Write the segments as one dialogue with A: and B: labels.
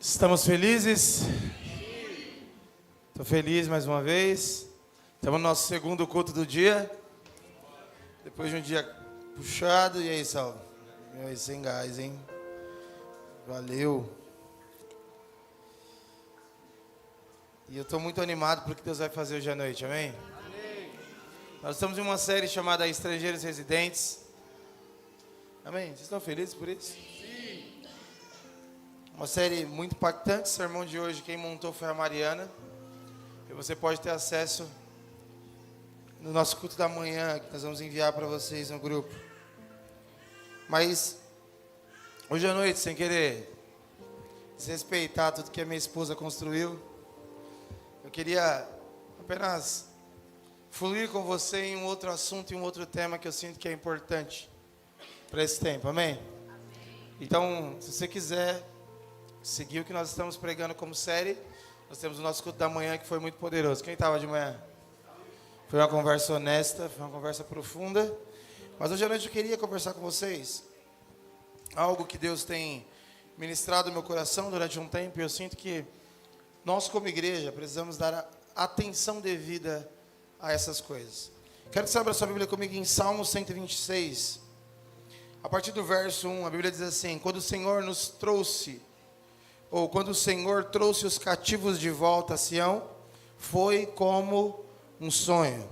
A: Estamos felizes? Estou feliz mais uma vez. Estamos no nosso segundo culto do dia. Depois de um dia puxado. E aí, Saulo? E aí, sem gás, hein? Valeu. E eu estou muito animado para o que Deus vai fazer hoje à noite, amém? Amém. Nós estamos em uma série chamada Estrangeiros Residentes. Amém? Vocês estão felizes por isso? Uma série muito impactante. O sermão de hoje, quem montou foi a Mariana. E você pode ter acesso no nosso culto da manhã, que nós vamos enviar para vocês no grupo. Mas, hoje à noite, sem querer desrespeitar tudo que a minha esposa construiu, eu queria apenas fluir com você em um outro assunto e um outro tema que eu sinto que é importante para esse tempo, amém? Então, se você quiser seguir o que nós estamos pregando como série, nós temos o nosso culto da manhã que foi muito poderoso. Quem estava de manhã? Foi uma conversa honesta, foi uma conversa profunda. Mas hoje à noite eu queria conversar com vocês algo que Deus tem ministrado no meu coração durante um tempo, e eu sinto que nós como igreja precisamos dar atenção devida a essas coisas. Quero que você abra sua Bíblia comigo em Salmo 126. A partir do verso 1, a Bíblia diz assim: quando o Senhor trouxe os cativos de volta a Sião, foi como um sonho.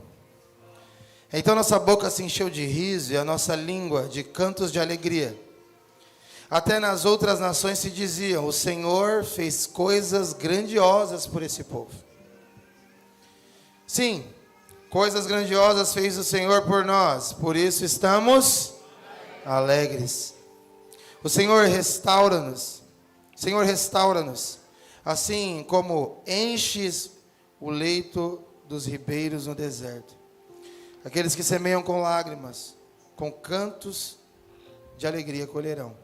A: Então nossa boca se encheu de riso e a nossa língua de cantos de alegria. Até nas outras nações se diziam: o Senhor fez coisas grandiosas por esse povo. Sim, coisas grandiosas fez o Senhor por nós, por isso estamos alegres. O Senhor restaura-nos. Senhor, restaura-nos, assim como enches o leito dos ribeiros no deserto. Aqueles que semeiam com lágrimas, com cantos de alegria colherão.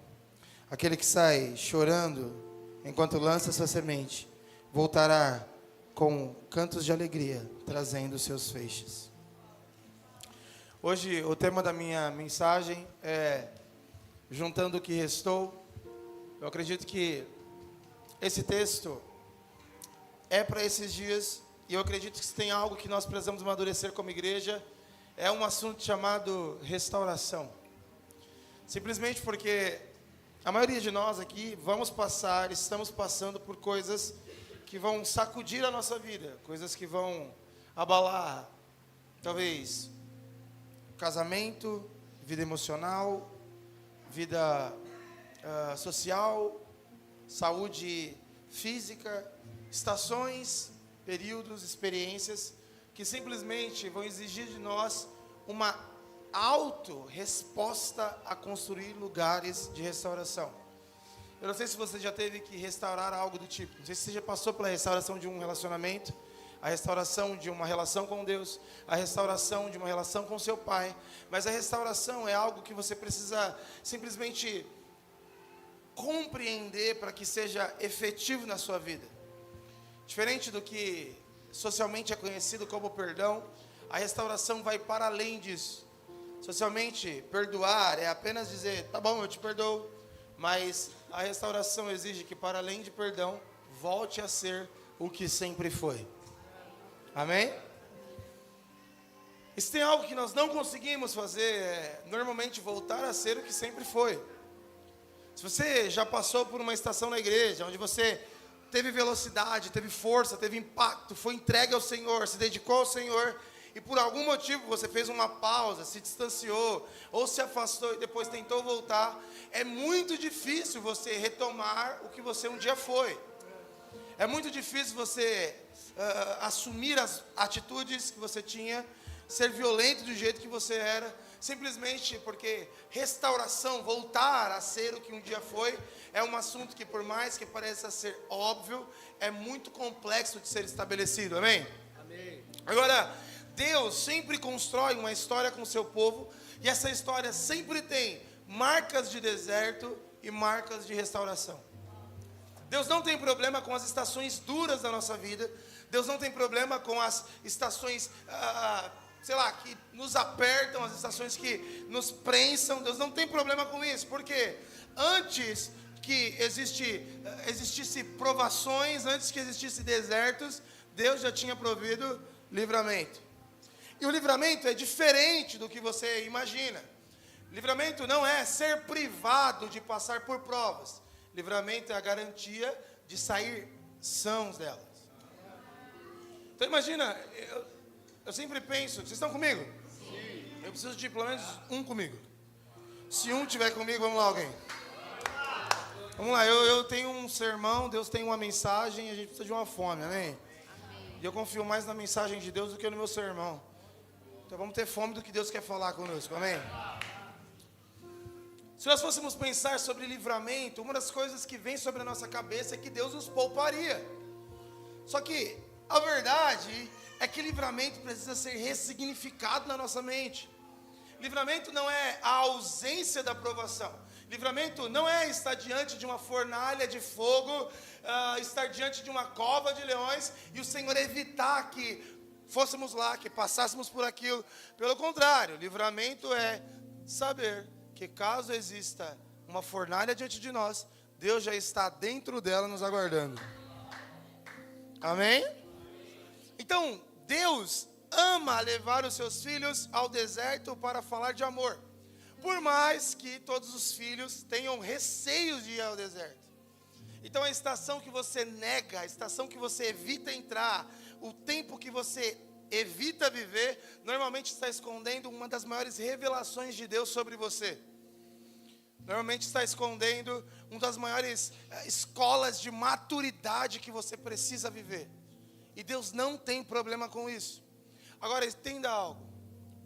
A: Aquele que sai chorando enquanto lança sua semente, voltará com cantos de alegria, trazendo seus feixes. Hoje o tema da minha mensagem é juntando o que restou. Eu acredito que esse texto é para esses dias, e eu acredito que se tem algo que nós precisamos amadurecer como igreja, é um assunto chamado restauração. Simplesmente porque a maioria de nós aqui estamos passando por coisas que vão sacudir a nossa vida, coisas que vão abalar, talvez, casamento, vida emocional, vida social, saúde física, estações, períodos, experiências que simplesmente vão exigir de nós uma auto-resposta a construir lugares de restauração. Eu não sei se você já teve que restaurar algo do tipo, não sei se você já passou pela restauração de um relacionamento, a restauração de uma relação com Deus, a restauração de uma relação com seu pai, mas a restauração é algo que você precisa simplesmente compreender para que seja efetivo na sua vida. Diferente do que socialmente é conhecido como perdão, a restauração vai para além disso. Socialmente, perdoar é apenas dizer: tá bom, eu te perdoo, mas a restauração exige que, para além de perdão, volte a ser o que sempre foi. Amém? E se tem algo que nós não conseguimos fazer, é normalmente voltar a ser o que sempre foi. Se você já passou por uma estação na igreja, onde você teve velocidade, teve força, teve impacto, foi entregue ao Senhor, se dedicou ao Senhor, e por algum motivo você fez uma pausa, se distanciou, ou se afastou e depois tentou voltar, é muito difícil você retomar o que você um dia foi. É muito difícil você assumir as atitudes que você tinha, ser violento do jeito que você era, simplesmente porque restauração, voltar a ser o que um dia foi, é um assunto que, por mais que pareça ser óbvio, é muito complexo de ser estabelecido, amém? Amém. Agora, Deus sempre constrói uma história com o seu povo, e essa história sempre tem marcas de deserto e marcas de restauração. Deus não tem problema com as estações duras da nossa vida, Deus não tem problema com as estações que nos apertam, as estações que nos prensam. Deus não tem problema com isso, porque antes que existisse provações, antes que existisse desertos, Deus já tinha provido livramento. E o livramento é diferente do que você imagina. Livramento não é ser privado de passar por provas. Livramento é a garantia de sair sãos delas. Então imagina, eu sempre penso, vocês estão comigo? Sim. Eu preciso de pelo menos um comigo. Se um tiver comigo, vamos lá alguém. Vamos lá, eu tenho um sermão, Deus tem uma mensagem, a gente precisa de uma fome, amém? E eu confio mais na mensagem de Deus do que no meu sermão. Então vamos ter fome do que Deus quer falar conosco, amém? Se nós fôssemos pensar sobre livramento, uma das coisas que vem sobre a nossa cabeça é que Deus nos pouparia. Só que a verdade é que livramento precisa ser ressignificado na nossa mente. Livramento não é a ausência da provação. Livramento não é estar diante de uma fornalha de fogo, estar diante de uma cova de leões e o Senhor evitar que fôssemos lá, que passássemos por aquilo. Pelo contrário, livramento é saber que caso exista uma fornalha diante de nós, Deus já está dentro dela nos aguardando. Amém? Então, Deus ama levar os seus filhos ao deserto para falar de amor. Por mais que todos os filhos tenham receios de ir ao deserto. Então a estação que você nega, a estação que você evita entrar, o tempo que você evita viver, normalmente está escondendo uma das maiores revelações de Deus sobre você. Normalmente está escondendo uma das maiores escolas de maturidade que você precisa viver. E Deus não tem problema com isso. Agora, entenda algo.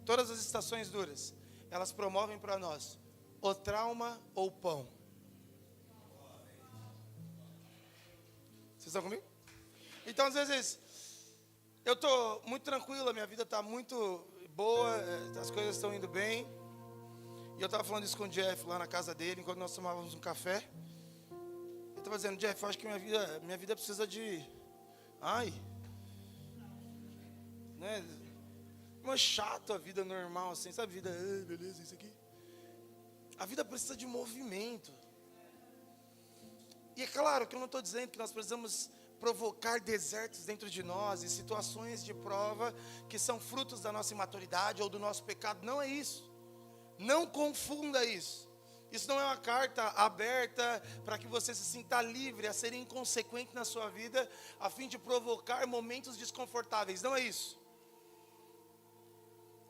A: Todas as estações duras, elas promovem para nós o trauma ou o pão. Vocês estão comigo? Então, às vezes, eu estou muito tranquilo, a minha vida está muito boa, as coisas estão indo bem. E eu estava falando isso com o Jeff lá na casa dele, enquanto nós tomávamos um café. Eu estava dizendo, Jeff, eu acho que minha vida precisa de... né? Não é chato a vida normal, assim, sabe? Vida, beleza, isso aqui. A vida precisa de movimento. E é claro que eu não estou dizendo que nós precisamos provocar desertos dentro de nós e situações de prova que são frutos da nossa imaturidade ou do nosso pecado. Não é isso. Não confunda isso. Isso não é uma carta aberta para que você se sinta livre a ser inconsequente na sua vida, a fim de provocar momentos desconfortáveis. Não é isso.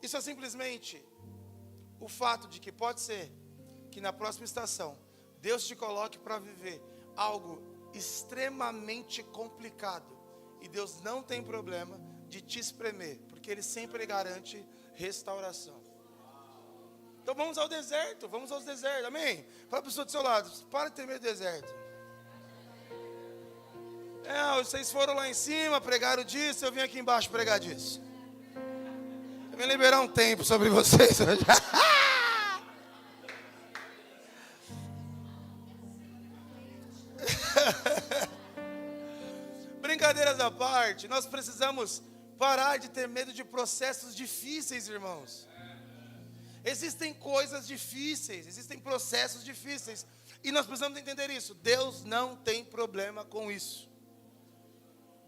A: Isso é simplesmente o fato de que pode ser que na próxima estação Deus te coloque para viver algo extremamente complicado. E Deus não tem problema de te espremer, porque Ele sempre garante restauração. Então vamos ao deserto, vamos aos desertos, amém? Fala para a pessoa do seu lado, para de ter medo do deserto. Vocês foram lá em cima, pregaram disso, eu vim aqui embaixo pregar disso. Eu vim liberar um tempo sobre vocês hoje. Brincadeiras à parte, nós precisamos parar de ter medo de processos difíceis, irmãos. Existem coisas difíceis, existem processos difíceis. E nós precisamos entender isso. Deus não tem problema com isso.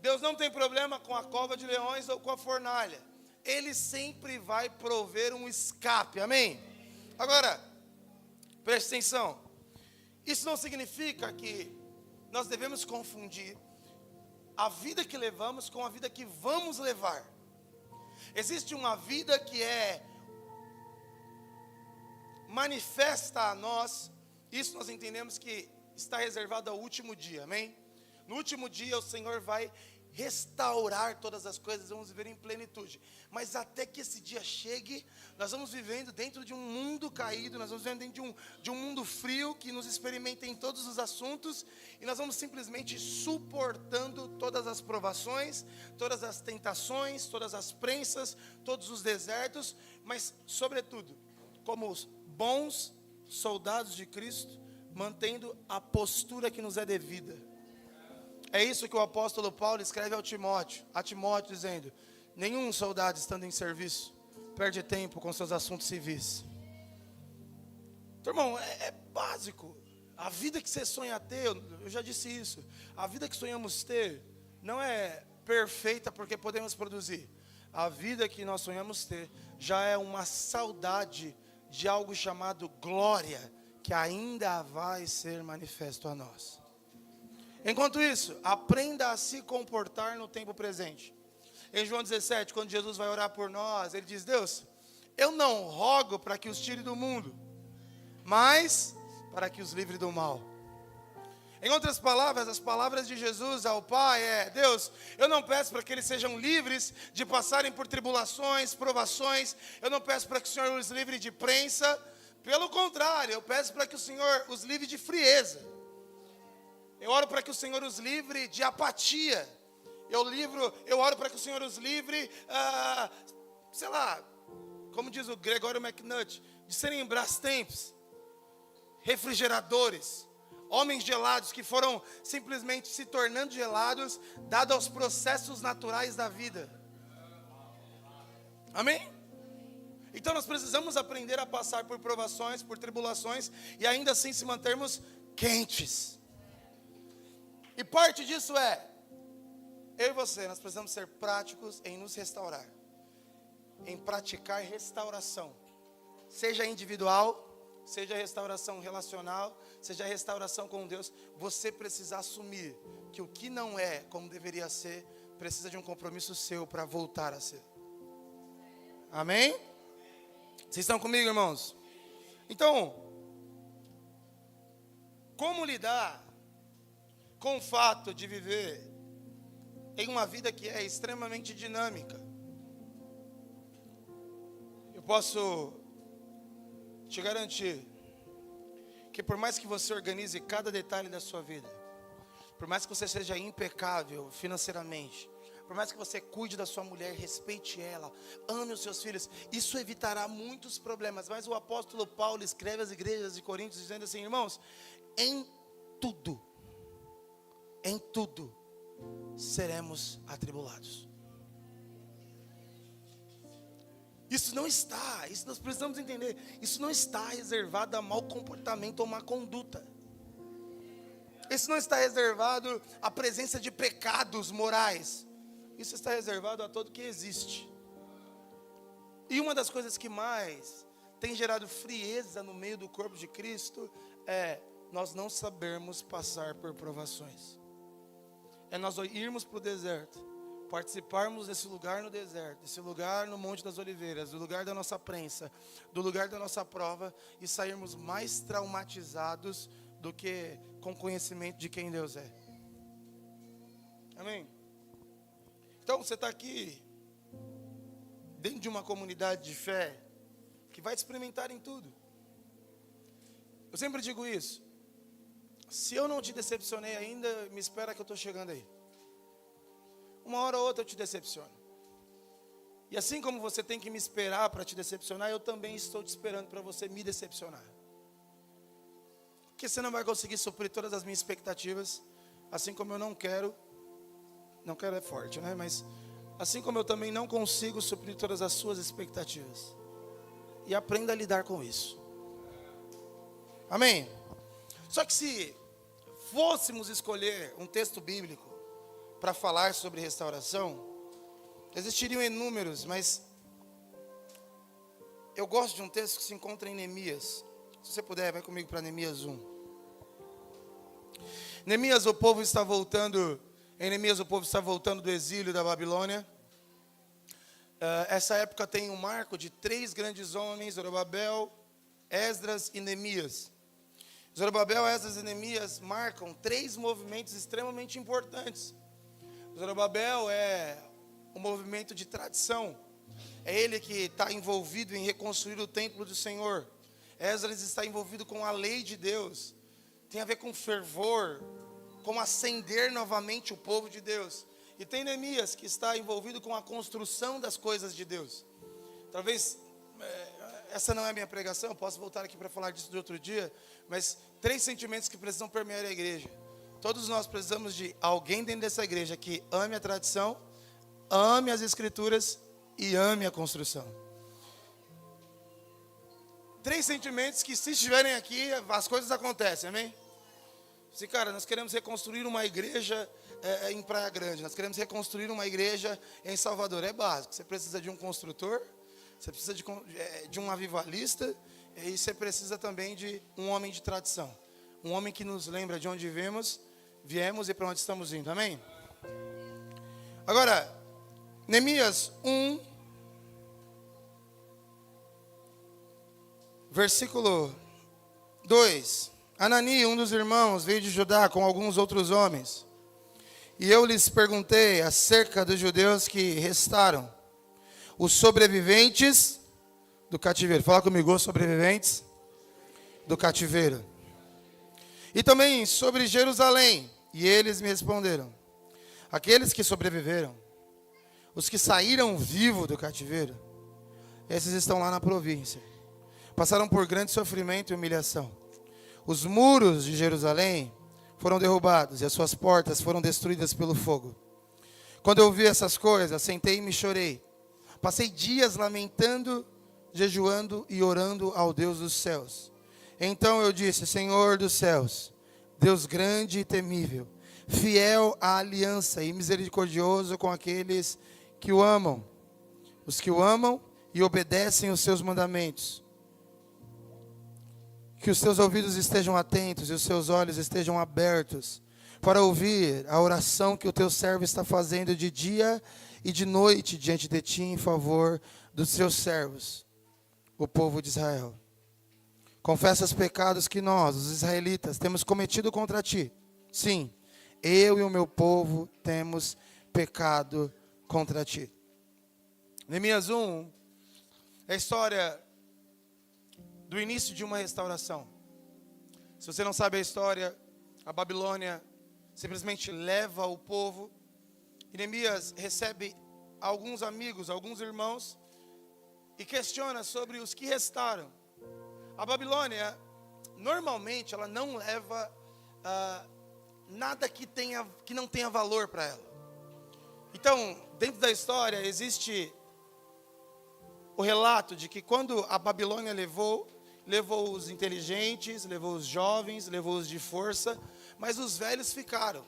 A: Deus não tem problema com a cova de leões ou com a fornalha. Ele sempre vai prover um escape, amém? Agora, preste atenção. Isso não significa que nós devemos confundir a vida que levamos com a vida que vamos levar. Existe uma vida que manifesta a nós, isso nós entendemos que está reservado ao último dia, amém? No último dia o Senhor vai restaurar todas as coisas, vamos viver em plenitude. Mas até que esse dia chegue, nós vamos vivendo dentro de um mundo caído, nós vamos vivendo dentro de um mundo frio, que nos experimenta em todos os assuntos, e nós vamos simplesmente suportando todas as provações, todas as tentações, todas as prensas, todos os desertos, mas sobretudo, como os bons soldados de Cristo, mantendo a postura que nos é devida. É isso que o apóstolo Paulo escreve a Timóteo dizendo: nenhum soldado estando em serviço perde tempo com seus assuntos civis. Então, irmão, é básico. A vida que você sonha ter, eu já disse isso, a vida que sonhamos ter não é perfeita porque podemos produzir. A vida que nós sonhamos ter já é uma saudade de algo chamado glória, que ainda vai ser manifesto a nós. Enquanto isso, aprenda a se comportar no tempo presente. Em João 17, quando Jesus vai orar por nós, ele diz: Deus, eu não rogo para que os tire do mundo, mas para que os livre do mal. Em outras palavras, as palavras de Jesus ao Pai é: Deus, eu não peço para que eles sejam livres de passarem por tribulações, provações. Eu não peço para que o Senhor os livre de prensa. Pelo contrário, eu peço para que o Senhor os livre de frieza. Eu oro para que o Senhor os livre de apatia. Eu oro para que o Senhor os livre, sei lá, como diz o Gregório McNutt, de serem Brastemp's, refrigeradores, homens gelados que foram simplesmente se tornando gelados, dado aos processos naturais da vida. Amém? Então nós precisamos aprender a passar por provações, por tribulações, e ainda assim se mantermos quentes. E parte disso é, eu e você, nós precisamos ser práticos em nos restaurar, em praticar restauração, seja individual, seja restauração relacional, seja restauração com Deus. Você precisa assumir que o que não é como deveria ser, precisa de um compromisso seu para voltar a ser. Amém? Vocês estão comigo, irmãos? Então, como lidar com o fato de viver em uma vida que é extremamente dinâmica? Eu posso te garantir que por mais que você organize cada detalhe da sua vida, por mais que você seja impecável financeiramente, por mais que você cuide da sua mulher, respeite ela, ame os seus filhos, isso evitará muitos problemas. Mas o apóstolo Paulo escreve às igrejas de Coríntios dizendo assim: irmãos, em tudo seremos atribulados. Isso nós precisamos entender, isso não está reservado a mau comportamento ou má conduta. Isso não está reservado à presença de pecados morais. Isso está reservado a todo que existe. E uma das coisas que mais tem gerado frieza no meio do corpo de Cristo é nós não sabermos passar por provações. É nós irmos para o deserto, participarmos desse lugar no deserto, desse lugar no Monte das Oliveiras, do lugar da nossa prensa, do lugar da nossa prova, e sairmos mais traumatizados do que com conhecimento de quem Deus é. Amém? Então você está aqui, dentro de uma comunidade de fé, que vai te experimentar em tudo. Eu sempre digo isso: se eu não te decepcionei ainda, me espera que eu estou chegando aí. Uma hora ou outra eu te decepciono. E assim como você tem que me esperar para te decepcionar, eu também estou te esperando para você me decepcionar. Porque você não vai conseguir suprir todas as minhas expectativas, assim como eu não quero é forte, né? Mas assim como eu também não consigo suprir todas as suas expectativas. E aprenda a lidar com isso. Amém? Só que se fôssemos escolher um texto bíblico para falar sobre restauração, existiriam inúmeros, mas eu gosto de um texto que se encontra em Neemias. Se você puder, vai comigo para Neemias 1. Neemias, o povo está voltando do exílio da Babilônia. Essa época tem um marco de 3 grandes homens: Zorobabel, Esdras e Neemias. Zorobabel, Esdras e Neemias marcam 3 movimentos extremamente importantes. Zorobabel é um movimento de tradição. É ele que está envolvido em reconstruir o templo do Senhor. Esdras está envolvido com a lei de Deus. Tem a ver com fervor, com acender novamente o povo de Deus. E tem Neemias que está envolvido com a construção das coisas de Deus. Talvez essa não é a minha pregação, eu posso voltar aqui para falar disso de outro dia, mas 3 sentimentos que precisam permear a igreja. Todos nós precisamos de alguém dentro dessa igreja que ame a tradição, ame as escrituras e ame a construção. 3 sentimentos que, se estiverem aqui, as coisas acontecem, amém? Assim, cara, nós queremos reconstruir uma igreja em Praia Grande, nós queremos reconstruir uma igreja em Salvador. É básico, você precisa de um construtor, você precisa de um avivalista, e você precisa também de um homem de tradição. Um homem que nos lembra de onde viemos e para onde estamos indo. Amém? Agora, Neemias 1, versículo 2. Anani, um dos irmãos, veio de Judá com alguns outros homens. E eu lhes perguntei acerca dos judeus que restaram, os sobreviventes do cativeiro. Fala comigo, os sobreviventes do cativeiro. E também sobre Jerusalém. E eles me responderam: aqueles que sobreviveram, os que saíram vivos do cativeiro, esses estão lá na província. Passaram por grande sofrimento e humilhação. Os muros de Jerusalém foram derrubados e as suas portas foram destruídas pelo fogo. Quando eu vi essas coisas, sentei e me chorei. Passei dias lamentando, jejuando e orando ao Deus dos céus. Então eu disse: Senhor dos céus, Deus grande e temível, fiel à aliança e misericordioso com aqueles que o amam, os que o amam e obedecem os seus mandamentos. Que os seus ouvidos estejam atentos e os seus olhos estejam abertos para ouvir a oração que o teu servo está fazendo de dia e de noite diante de ti em favor dos seus servos, o povo de Israel. Confessa os pecados que nós, os israelitas, temos cometido contra ti. Sim, eu e o meu povo temos pecado contra ti. Neemias 1 é a história do início de uma restauração. Se você não sabe a história, a Babilônia simplesmente leva o povo. E Neemias recebe alguns amigos, alguns irmãos, e questiona sobre os que restaram. A Babilônia, normalmente, ela não leva nada que não tenha valor para ela. Então, dentro da história, existe o relato de que quando a Babilônia levou os inteligentes, levou os jovens, levou os de força, mas os velhos ficaram.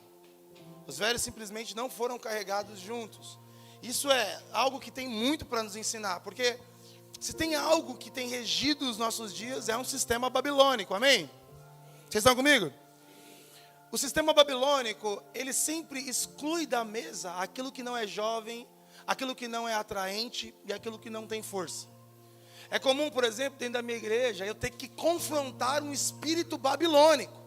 A: Os velhos simplesmente não foram carregados juntos. Isso é algo que tem muito para nos ensinar, porque se tem algo que tem regido os nossos dias, é um sistema babilônico, amém? Vocês estão comigo? O sistema babilônico, ele sempre exclui da mesa aquilo que não é jovem, aquilo que não é atraente e aquilo que não tem força. É comum, por exemplo, dentro da minha igreja, eu ter que confrontar um espírito babilônico,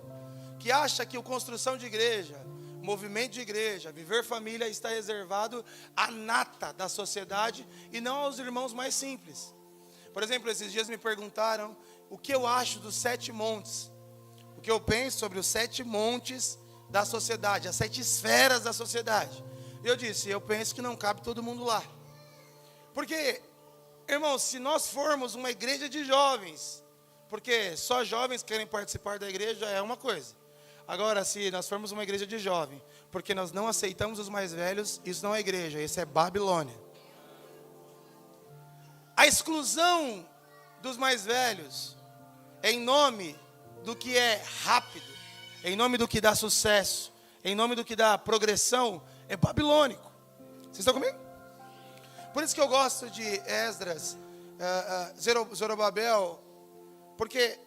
A: que acha que a construção de igreja, movimento de igreja, viver família está reservado à nata da sociedade e não aos irmãos mais simples. Por exemplo, esses dias me perguntaram o que eu acho dos 7 montes. O que eu penso sobre os 7 montes da sociedade, as 7 esferas da sociedade. E eu disse, eu penso que não cabe todo mundo lá. Porque, irmãos, se nós formos uma igreja de jovens, porque só jovens querem participar da igreja é uma coisa. Agora, se nós formos uma igreja de jovem, porque nós não aceitamos os mais velhos, isso não é igreja, isso é Babilônia. A exclusão dos mais velhos é em nome do que é rápido, em nome do que dá sucesso, em nome do que dá progressão, é babilônico. Vocês estão comigo? Por isso que eu gosto de Esdras, Zorobabel, porque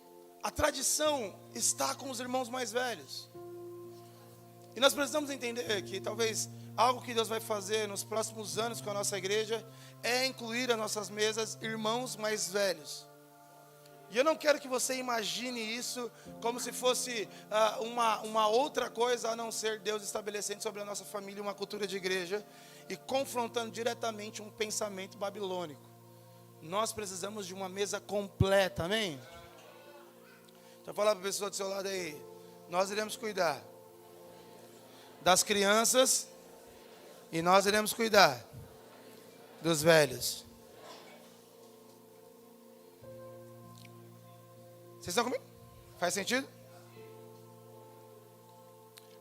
A: a tradição está com os irmãos mais velhos. E nós precisamos entender que talvez algo que Deus vai fazer nos próximos anos com a nossa igreja é incluir as nossas mesas irmãos mais velhos. E eu não quero que você imagine isso como se fosse uma outra coisa a não ser Deus estabelecendo sobre a nossa família uma cultura de igreja e confrontando diretamente um pensamento babilônico. Nós precisamos de uma mesa completa, amém? Então fala para a pessoa do seu lado aí, nós iremos cuidar das crianças e nós iremos cuidar dos velhos. Vocês estão comigo? Faz sentido?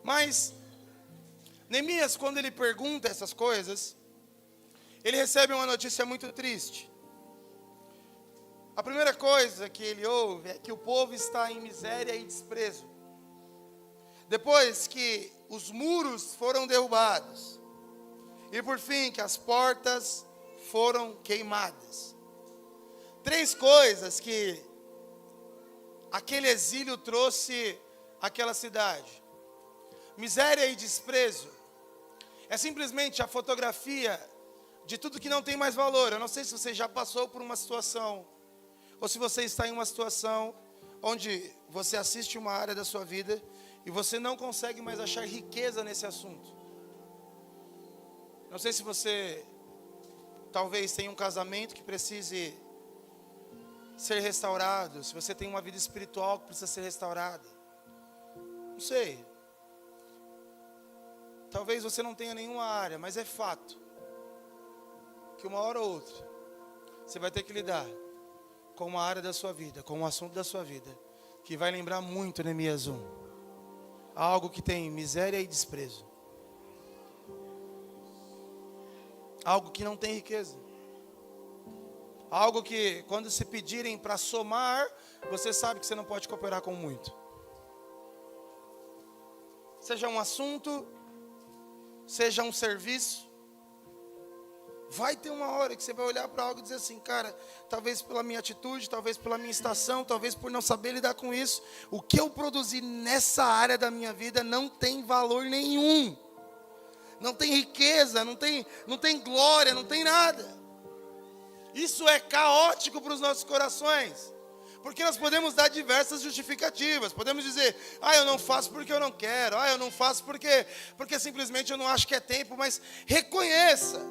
A: Mas Neemias, quando ele pergunta essas coisas, ele recebe uma notícia muito triste. A primeira coisa que ele ouve é que o povo está em miséria e desprezo. Depois que os muros foram derrubados. E por fim, que as portas foram queimadas. 3 coisas que aquele exílio trouxe àquela cidade. Miséria e desprezo. É simplesmente a fotografia de tudo que não tem mais valor. Eu não sei se você já passou por uma situação, ou se você está em uma situação onde você assiste uma área da sua vida e você não consegue mais achar riqueza nesse assunto. Não sei se você talvez tenha um casamento que precise ser restaurado, se você tem uma vida espiritual que precisa ser restaurada. Não sei. Talvez você não tenha nenhuma área, mas é fato que uma hora ou outra você vai ter que lidar com uma área da sua vida, com um assunto da sua vida, que vai lembrar muito Neemias 1. Algo que tem miséria e desprezo. Algo que não tem riqueza. Algo que, quando se pedirem para somar, você sabe que você não pode cooperar com muito. Seja um assunto, seja um serviço, vai ter uma hora que você vai olhar para algo e dizer assim, cara, talvez pela minha atitude, talvez pela minha estação, talvez por não saber lidar com isso, o que eu produzi nessa área da minha vida não tem valor nenhum. Não tem riqueza, não tem glória, não tem nada. Isso é caótico para os nossos corações. Porque nós podemos dar diversas justificativas. Podemos dizer, eu não faço porque eu não quero. Eu não faço porque simplesmente eu não acho que é tempo. Mas reconheça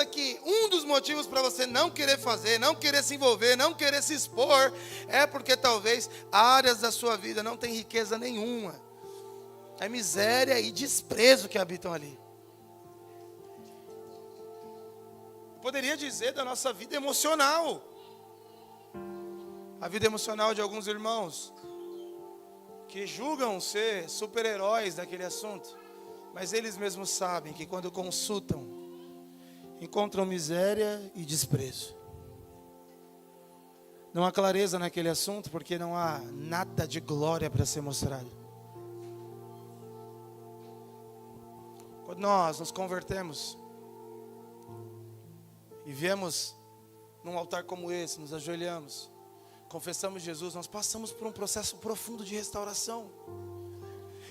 A: que um dos motivos para você não querer fazer, não querer se envolver, não querer se expor, é porque talvez áreas da sua vida não tem riqueza nenhuma. É miséria e desprezo que habitam ali. Poderia dizer da nossa vida emocional. A vida emocional de alguns irmãos que julgam ser super-heróis daquele assunto, mas eles mesmos sabem que quando consultam, encontram miséria e desprezo. Não há clareza naquele assunto porque não há nada de glória para ser mostrado. Quando nós nos convertemos e viemos num altar como esse, nos ajoelhamos, confessamos Jesus, nós passamos por um processo profundo de restauração.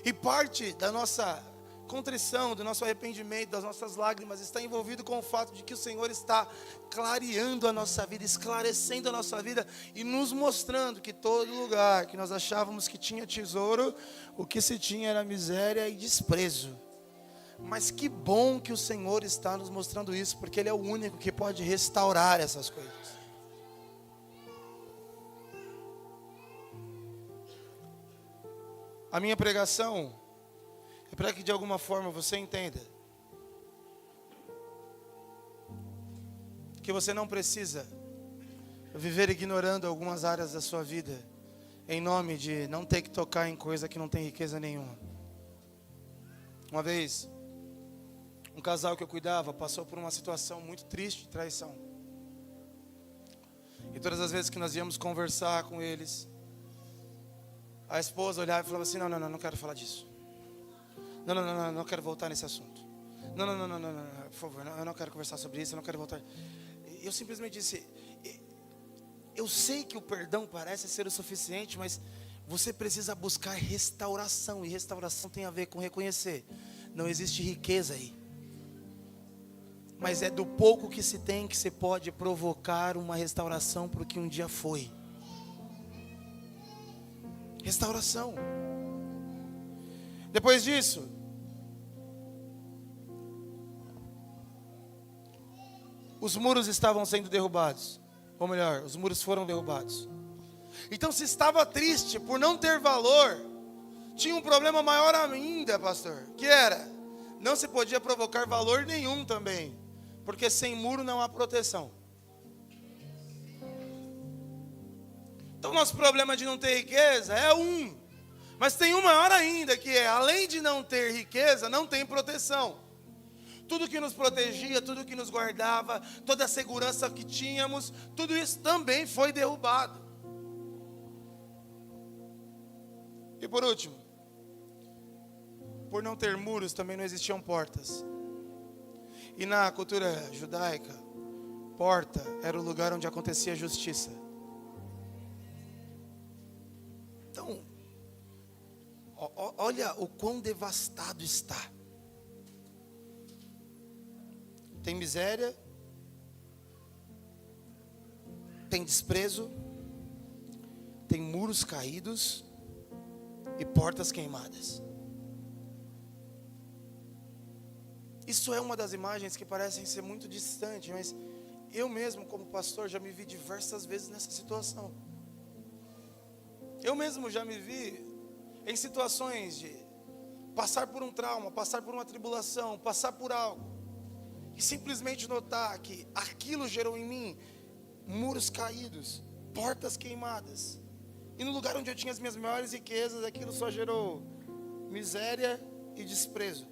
A: E parte da nossa contrição, do nosso arrependimento, das nossas lágrimas, está envolvido com o fato de que o Senhor está clareando a nossa vida, esclarecendo a nossa vida e nos mostrando que todo lugar que nós achávamos que tinha tesouro, o que se tinha era miséria e desprezo. Mas que bom que o Senhor está nos mostrando isso, porque Ele é o único que pode restaurar essas coisas. A minha pregação é para que de alguma forma você entenda que você não precisa viver ignorando algumas áreas da sua vida em nome de não ter que tocar em coisa que não tem riqueza nenhuma. Uma vez, um casal que eu cuidava passou por uma situação muito triste de traição. E todas as vezes que nós íamos conversar com eles, a esposa olhava e falava assim, não quero falar disso. Não quero voltar nesse assunto. Não, por favor, eu não quero conversar sobre isso, eu não quero voltar. Eu simplesmente disse, eu sei que o perdão parece ser o suficiente, mas você precisa buscar restauração. E restauração tem a ver com reconhecer, não existe riqueza aí. Mas é do pouco que se tem que se pode provocar uma restauração para o que um dia foi. Restauração. Depois disso, os muros estavam sendo derrubados. Ou melhor, os muros foram derrubados. Então, se estava triste por não ter valor, tinha um problema maior ainda, pastor. Que era, não se podia provocar valor nenhum também. Porque sem muro não há proteção. Então nosso problema de não ter riqueza é um. Mas tem um maior ainda, que é, além de não ter riqueza, não tem proteção. Tudo que nos protegia, tudo que nos guardava, toda a segurança que tínhamos, tudo isso também foi derrubado. E por último, por não ter muros, também não existiam portas. E na cultura judaica, porta era o lugar onde acontecia a justiça. Então, olha o quão devastado está. Tem miséria, tem desprezo, tem muros caídos e portas queimadas. Isso é uma das imagens que parecem ser muito distantes, mas eu mesmo, como pastor, já me vi diversas vezes nessa situação. Eu mesmo já me vi em situações de passar por um trauma, passar por uma tribulação, passar por algo, e simplesmente notar que aquilo gerou em mim muros caídos, portas queimadas. E no lugar onde eu tinha as minhas maiores riquezas, aquilo só gerou miséria e desprezo.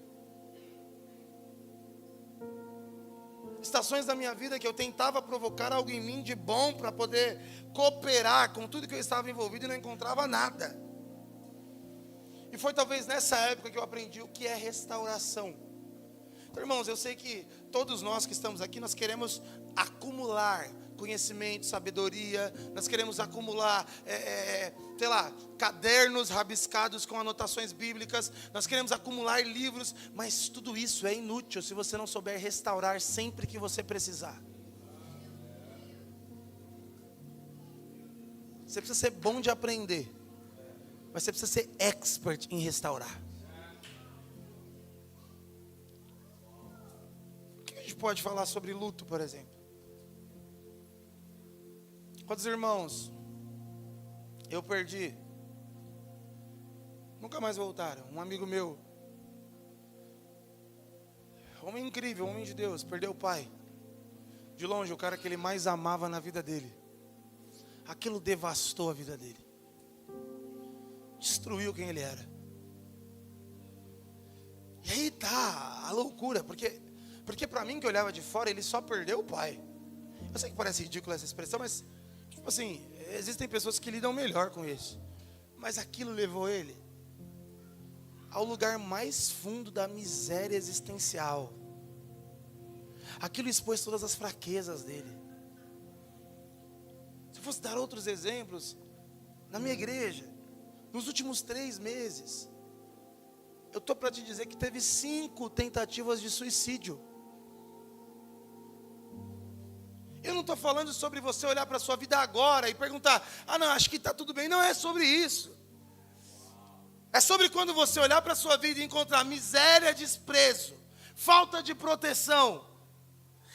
A: Estações da minha vida que eu tentava provocar algo em mim de bom para poder cooperar com tudo que eu estava envolvido e não encontrava nada. E foi talvez nessa época que eu aprendi o que é restauração. Então, irmãos, eu sei que todos nós que estamos aqui, nós queremos acumular conhecimento, sabedoria, nós queremos acumular, cadernos rabiscados com anotações bíblicas, nós queremos acumular livros, mas tudo isso é inútil se você não souber restaurar sempre que você precisar. Você precisa ser bom de aprender, mas você precisa ser expert em restaurar. O que a gente pode falar sobre luto, por exemplo? Quantos irmãos eu perdi, nunca mais voltaram? Um amigo meu, homem incrível, homem de Deus, perdeu o pai. De longe, o cara que ele mais amava na vida dele. Aquilo devastou a vida dele. Destruiu quem ele era. E aí tá a loucura, porque para mim que olhava de fora, ele só perdeu o pai. Eu sei que parece ridícula essa expressão, mas tipo assim, existem pessoas que lidam melhor com isso. Mas aquilo levou ele ao lugar mais fundo da miséria existencial. Aquilo expôs todas as fraquezas dele. Se eu fosse dar outros exemplos, na minha igreja, nos últimos 3 meses, eu estou para te dizer que teve 5 tentativas de suicídio. Eu não estou falando sobre você olhar para a sua vida agora e perguntar, não, acho que está tudo bem. Não é sobre isso. É sobre quando você olhar para a sua vida e encontrar miséria, desprezo, falta de proteção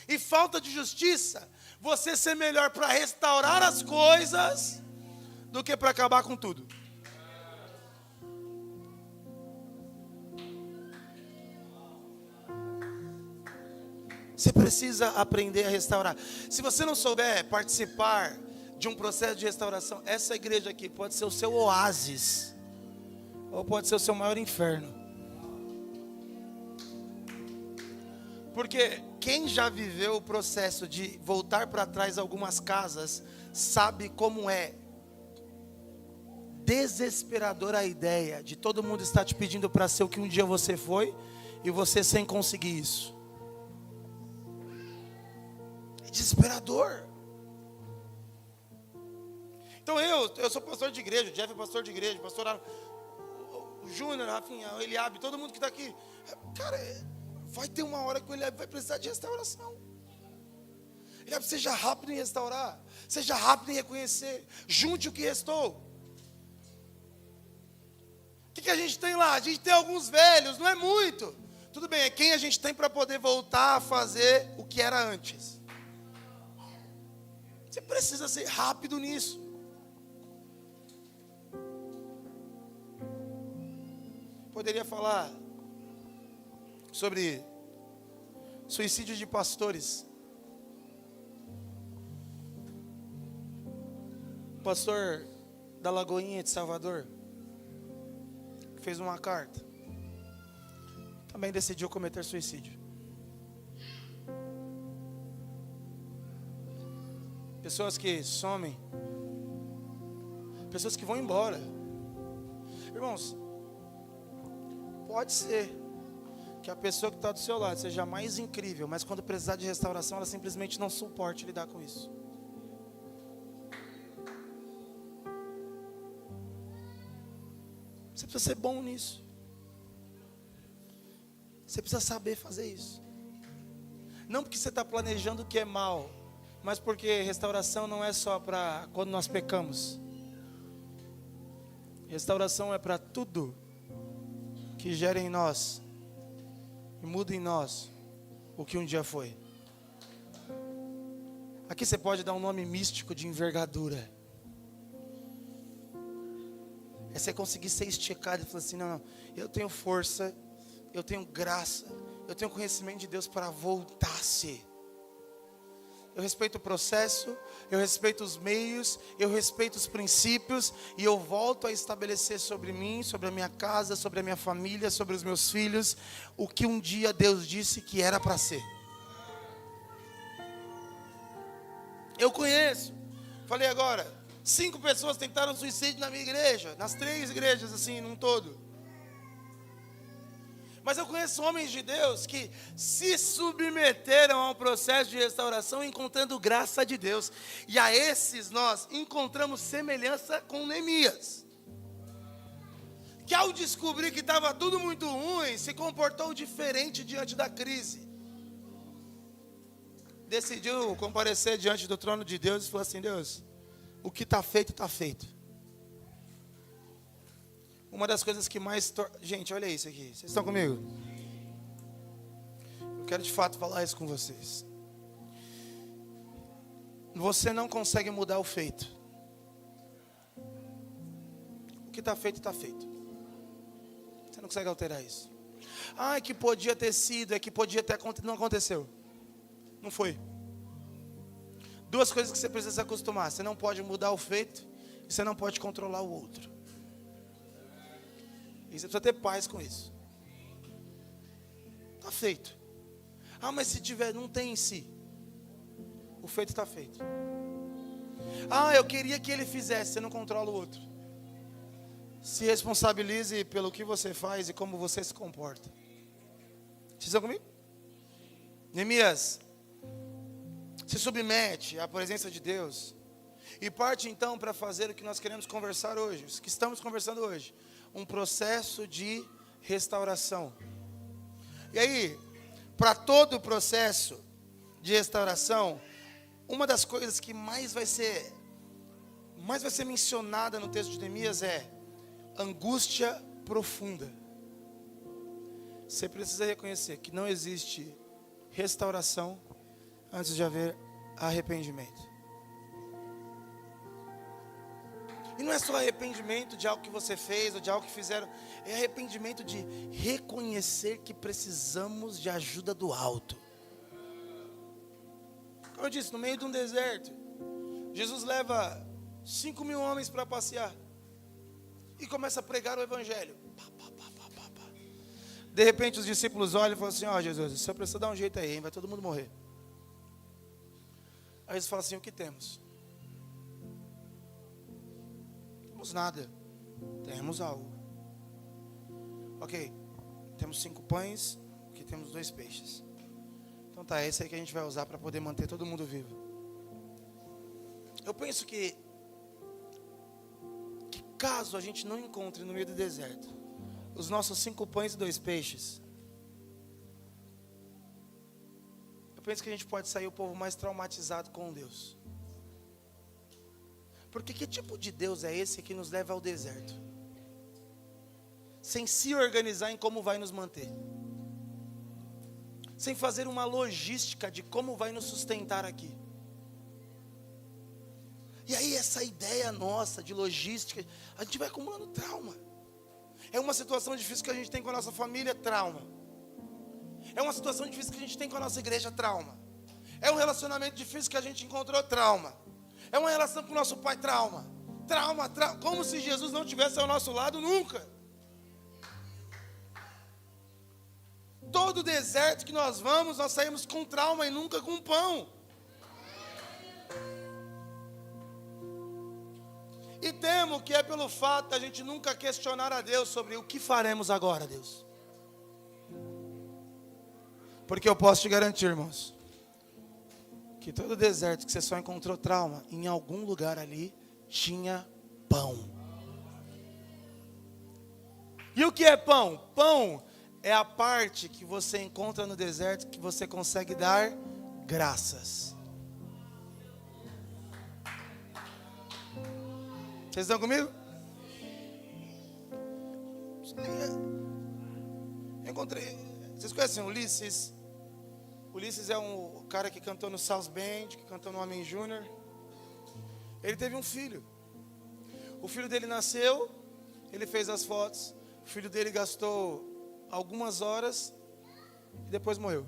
A: e falta de justiça, você ser melhor para restaurar as coisas do que para acabar com tudo. Você precisa aprender a restaurar. Se você não souber participar de um processo de restauração, essa igreja aqui pode ser o seu oásis, ou pode ser o seu maior inferno. Porque quem já viveu o processo de voltar para trás algumas casas, sabe como é desesperadora a ideia de todo mundo estar te pedindo para ser o que um dia você foi, e você sem conseguir isso. Desesperador. Então eu sou pastor de igreja, o Jeff é pastor de igreja, o Júnior, Rafinha, o Eliabe, todo mundo que está aqui. Cara, vai ter uma hora que o Eliabe vai precisar de restauração. Eliabe, seja rápido em restaurar, seja rápido em reconhecer, junte o que restou. O que a gente tem lá? A gente tem alguns velhos, não é muito. Tudo bem, é quem a gente tem para poder voltar a fazer o que era antes. Você precisa ser rápido nisso. Poderia falar sobre suicídio de pastores. O pastor da Lagoinha de Salvador fez uma carta. Também decidiu cometer suicídio. Pessoas que somem, pessoas que vão embora. Irmãos, Pode ser que a pessoa que está do seu lado seja mais incrível, mas quando precisar de restauração, ela simplesmente não suporte lidar com isso. Você precisa ser bom nisso. Você precisa saber fazer isso. Não porque você está planejando o que é mal, mas porque restauração não é só para quando nós pecamos. Restauração é para tudo que gera em nós e muda em nós o que um dia foi. Aqui você pode dar um nome místico de envergadura. É você conseguir ser esticado e falar assim, não, eu tenho força, eu tenho graça, eu tenho conhecimento de Deus para voltar a ser. Eu respeito o processo, eu respeito os meios, eu respeito os princípios e eu volto a estabelecer sobre mim, sobre a minha casa, sobre a minha família, sobre os meus filhos, o que um dia Deus disse que era para ser. Eu conheço, falei agora, 5 pessoas tentaram suicídio na minha igreja, nas 3 igrejas assim, num todo. Mas eu conheço homens de Deus que se submeteram a um processo de restauração encontrando graça de Deus. E a esses nós encontramos semelhança com Neemias. Que ao descobrir que estava tudo muito ruim, se comportou diferente diante da crise. Decidiu comparecer diante do trono de Deus e falou assim, Deus, o que está feito, está feito. Uma das coisas que mais... Gente, olha isso aqui. Vocês estão comigo? Eu quero de fato falar isso com vocês. Você não consegue mudar o feito. O que está feito, está feito. Você não consegue alterar isso. Ah, é que podia ter sido, é que podia ter acontecido. Não aconteceu. Não foi. 2 coisas que você precisa se acostumar. Você não pode mudar o feito e você não pode controlar o outro. E você precisa ter paz com isso. Está feito. Ah, mas se tiver, não tem em si. O feito está feito. Ah, eu queria que ele fizesse, você não controla o outro. Se responsabilize pelo que você faz e como você se comporta. Vocês estão comigo? Neemias se submete à presença de Deus e parte então para fazer o que nós queremos conversar hoje, o que estamos conversando hoje. Um processo de restauração. E aí, para todo o processo de restauração, uma das coisas que mais vai ser mencionada no texto de Neemias é angústia profunda. Você precisa reconhecer que não existe restauração antes de haver arrependimento. E não é só arrependimento de algo que você fez ou de algo que fizeram. É arrependimento de reconhecer que precisamos de ajuda do alto. Como eu disse, no meio de um deserto, Jesus leva 5.000 homens para passear. E começa a pregar o evangelho. De repente os discípulos olham e falam assim, ó Jesus, o senhor precisa dar um jeito aí, hein? Vai todo mundo morrer. Aí eles falam assim, o que temos? Nada, temos algo. Ok, temos 5 pães, aqui temos 2 peixes. Então tá, esse aí que a gente vai usar para poder manter todo mundo vivo. Eu penso que caso a gente não encontre no meio do deserto os nossos 5 pães e 2 peixes, eu penso que a gente pode sair o povo mais traumatizado com Deus. Porque que tipo de Deus é esse que nos leva ao deserto? Sem se organizar em como vai nos manter. Sem fazer uma logística de como vai nos sustentar aqui. E aí essa ideia nossa de logística, a gente vai acumulando trauma. É uma situação difícil que a gente tem com a nossa família, trauma. É uma situação difícil que a gente tem com a nossa igreja, trauma. É um relacionamento difícil que a gente encontrou, trauma. É uma relação com o nosso pai, trauma. Trauma, como se Jesus não estivesse ao nosso lado nunca. Todo deserto que nós vamos, nós saímos com trauma e nunca com pão. E temo que é pelo fato da gente nunca questionar a Deus sobre o que faremos agora, Deus. Porque eu posso te garantir, irmãos, que todo deserto que você só encontrou trauma, em algum lugar ali tinha pão. E o que é pão? Pão é a parte que você encontra no deserto que você consegue dar graças. Vocês estão comigo? Eu encontrei. Vocês conhecem Ulisses? Ulisses é um cara que cantou no South Band, que cantou no Homem Júnior. Ele teve um filho. O filho dele nasceu, ele fez as fotos. O filho dele gastou algumas horas e depois morreu.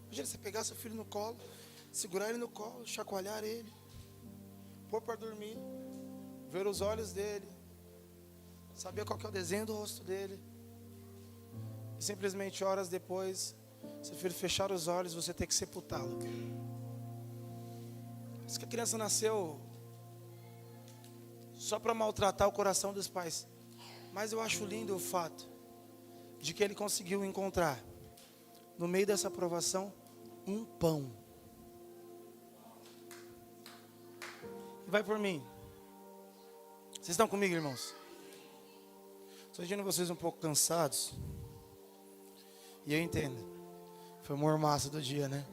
A: Imagina você pegar seu filho no colo, segurar ele no colo, chacoalhar ele, pôr para dormir, ver os olhos dele, saber qual que é o desenho do rosto dele. E simplesmente horas depois, seu filho fechar os olhos, você ter que sepultá-lo. Diz que a criança nasceu só para maltratar o coração dos pais. Mas eu acho lindo o fato de que ele conseguiu encontrar, no meio dessa provação, um pão. Vai por mim. Vocês estão comigo, irmãos? Estou sentindo vocês um pouco cansados. E eu entendo. Foi o mormaço do dia, né?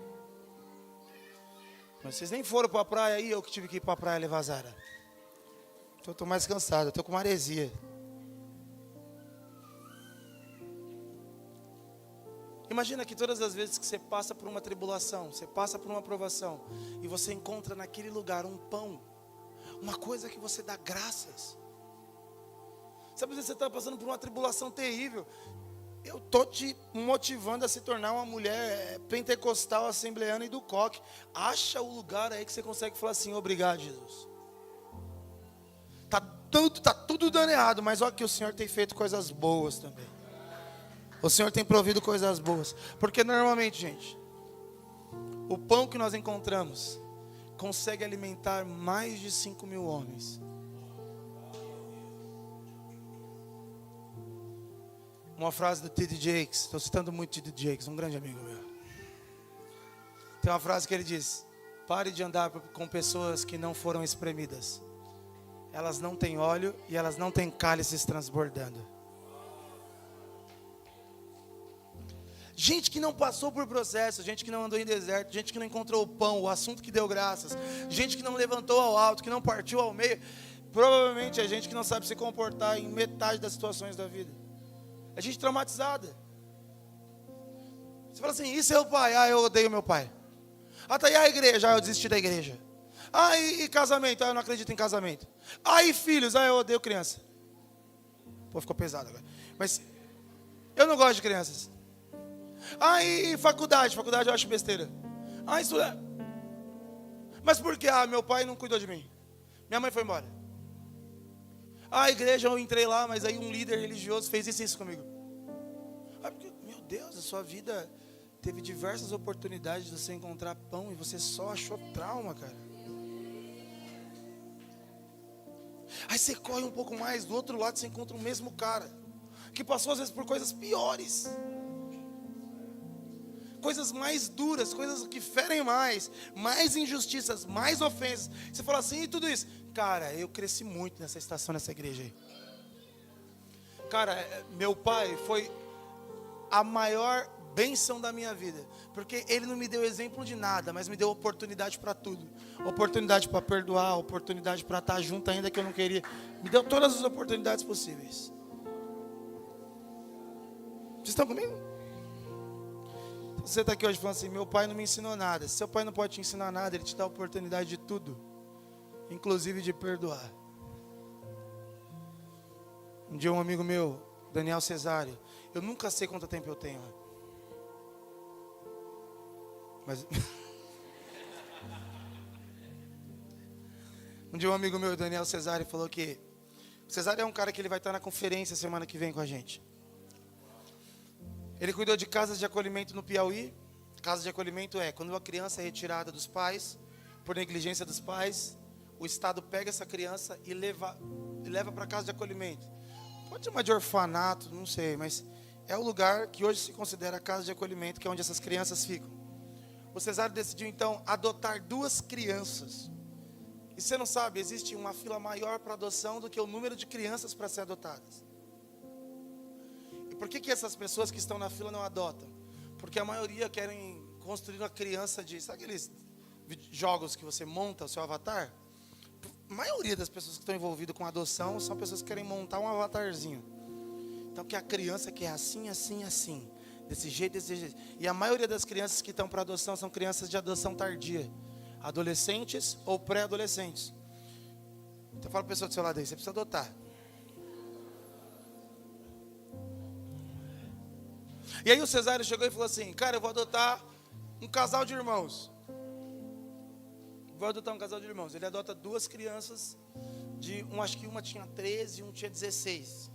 A: Mas vocês nem foram para a praia aí, eu que tive que ir para a praia levar Zara. Então eu estou mais cansado, eu estou com maresia. Imagina que todas as vezes que você passa por uma tribulação, você passa por uma provação, e você encontra naquele lugar um pão, uma coisa que você dá graças. Sabe, você está passando por uma tribulação terrível. Eu estou te motivando a se tornar uma mulher pentecostal, assembleana e do coque. Acha o lugar aí que você consegue falar assim: obrigado, Jesus. Tá tudo dando errado, mas olha que o Senhor tem feito coisas boas também. O Senhor tem provido coisas boas. Porque normalmente, gente, o pão que nós encontramos consegue alimentar mais de 5.000 homens. Uma frase do T.D. Jakes, estou citando muito T.D. Jakes, um grande amigo meu. Tem uma frase que ele diz: pare de andar com pessoas que não foram espremidas. Elas não têm óleo e elas não têm cálices transbordando. Gente que não passou por processo, gente que não andou em deserto, gente que não encontrou o pão, o assunto que deu graças, gente que não levantou ao alto, que não partiu ao meio, provavelmente é gente que não sabe se comportar em metade das situações da vida. É gente traumatizada. Você fala assim: e seu pai? Ah, eu odeio meu pai. Ah, tá, e a igreja? Ah, eu desisti da igreja. Ah, e casamento? Ah, eu não acredito em casamento. Ah, e filhos? Ah, eu odeio criança. Pô, ficou pesado agora. Mas eu não gosto de crianças. Ah, e faculdade? Faculdade eu acho besteira. Ah, estudar. Mas por quê? Ah, meu pai não cuidou de mim. Minha mãe foi embora. Ah, a igreja eu entrei lá, mas aí um líder religioso fez isso comigo. Ah, porque, meu Deus, a sua vida teve diversas oportunidades de você encontrar pão e você só achou trauma, cara. Aí você corre um pouco mais, do outro lado você encontra o mesmo cara, que passou às vezes por coisas piores. Coisas mais duras, coisas que ferem mais injustiças, mais ofensas. Você fala assim: e tudo isso? Cara, eu cresci muito nessa estação, nessa igreja aí. Cara, meu pai foi a maior bênção da minha vida. Porque ele não me deu exemplo de nada, mas me deu oportunidade para tudo. Oportunidade para perdoar, oportunidade para estar junto ainda que eu não queria. Me deu todas as oportunidades possíveis. Vocês estão comigo? Você está aqui hoje falando assim: meu pai não me ensinou nada. Se seu pai não pode te ensinar nada, ele te dá a oportunidade de tudo, inclusive de perdoar. Um dia um amigo meu, Daniel Cesário, eu nunca sei quanto tempo eu tenho, mas um dia um amigo meu, Daniel Cesário, falou que o Cesário é um cara que ele vai estar na conferência semana que vem com a gente. Ele cuidou de casas de acolhimento no Piauí. Casa de acolhimento é quando uma criança é retirada dos pais, por negligência dos pais, o Estado pega essa criança e leva para casa de acolhimento. Pode chamar de orfanato, não sei, mas é o lugar que hoje se considera a casa de acolhimento, que é onde essas crianças ficam. O Cesário decidiu então adotar 2 crianças. E você não sabe, existe uma fila maior para adoção do que o número de crianças para ser adotadas. E por que essas pessoas que estão na fila não adotam? Porque a maioria querem construir uma criança de... Sabe aqueles jogos que você monta o seu avatar? A maioria das pessoas que estão envolvidas com adoção são pessoas que querem montar um avatarzinho. Então, que a criança que é assim, assim, assim. Desse jeito, desse jeito. E a maioria das crianças que estão para adoção são crianças de adoção tardia. Adolescentes ou pré-adolescentes. Então, fala para a pessoa do seu lado aí, você precisa adotar. E aí o Cesário chegou e falou assim, cara, eu vou adotar um casal de irmãos. Vou adotar um casal de irmãos. Ele adota 2 crianças, acho que uma tinha 13 e um tinha 16.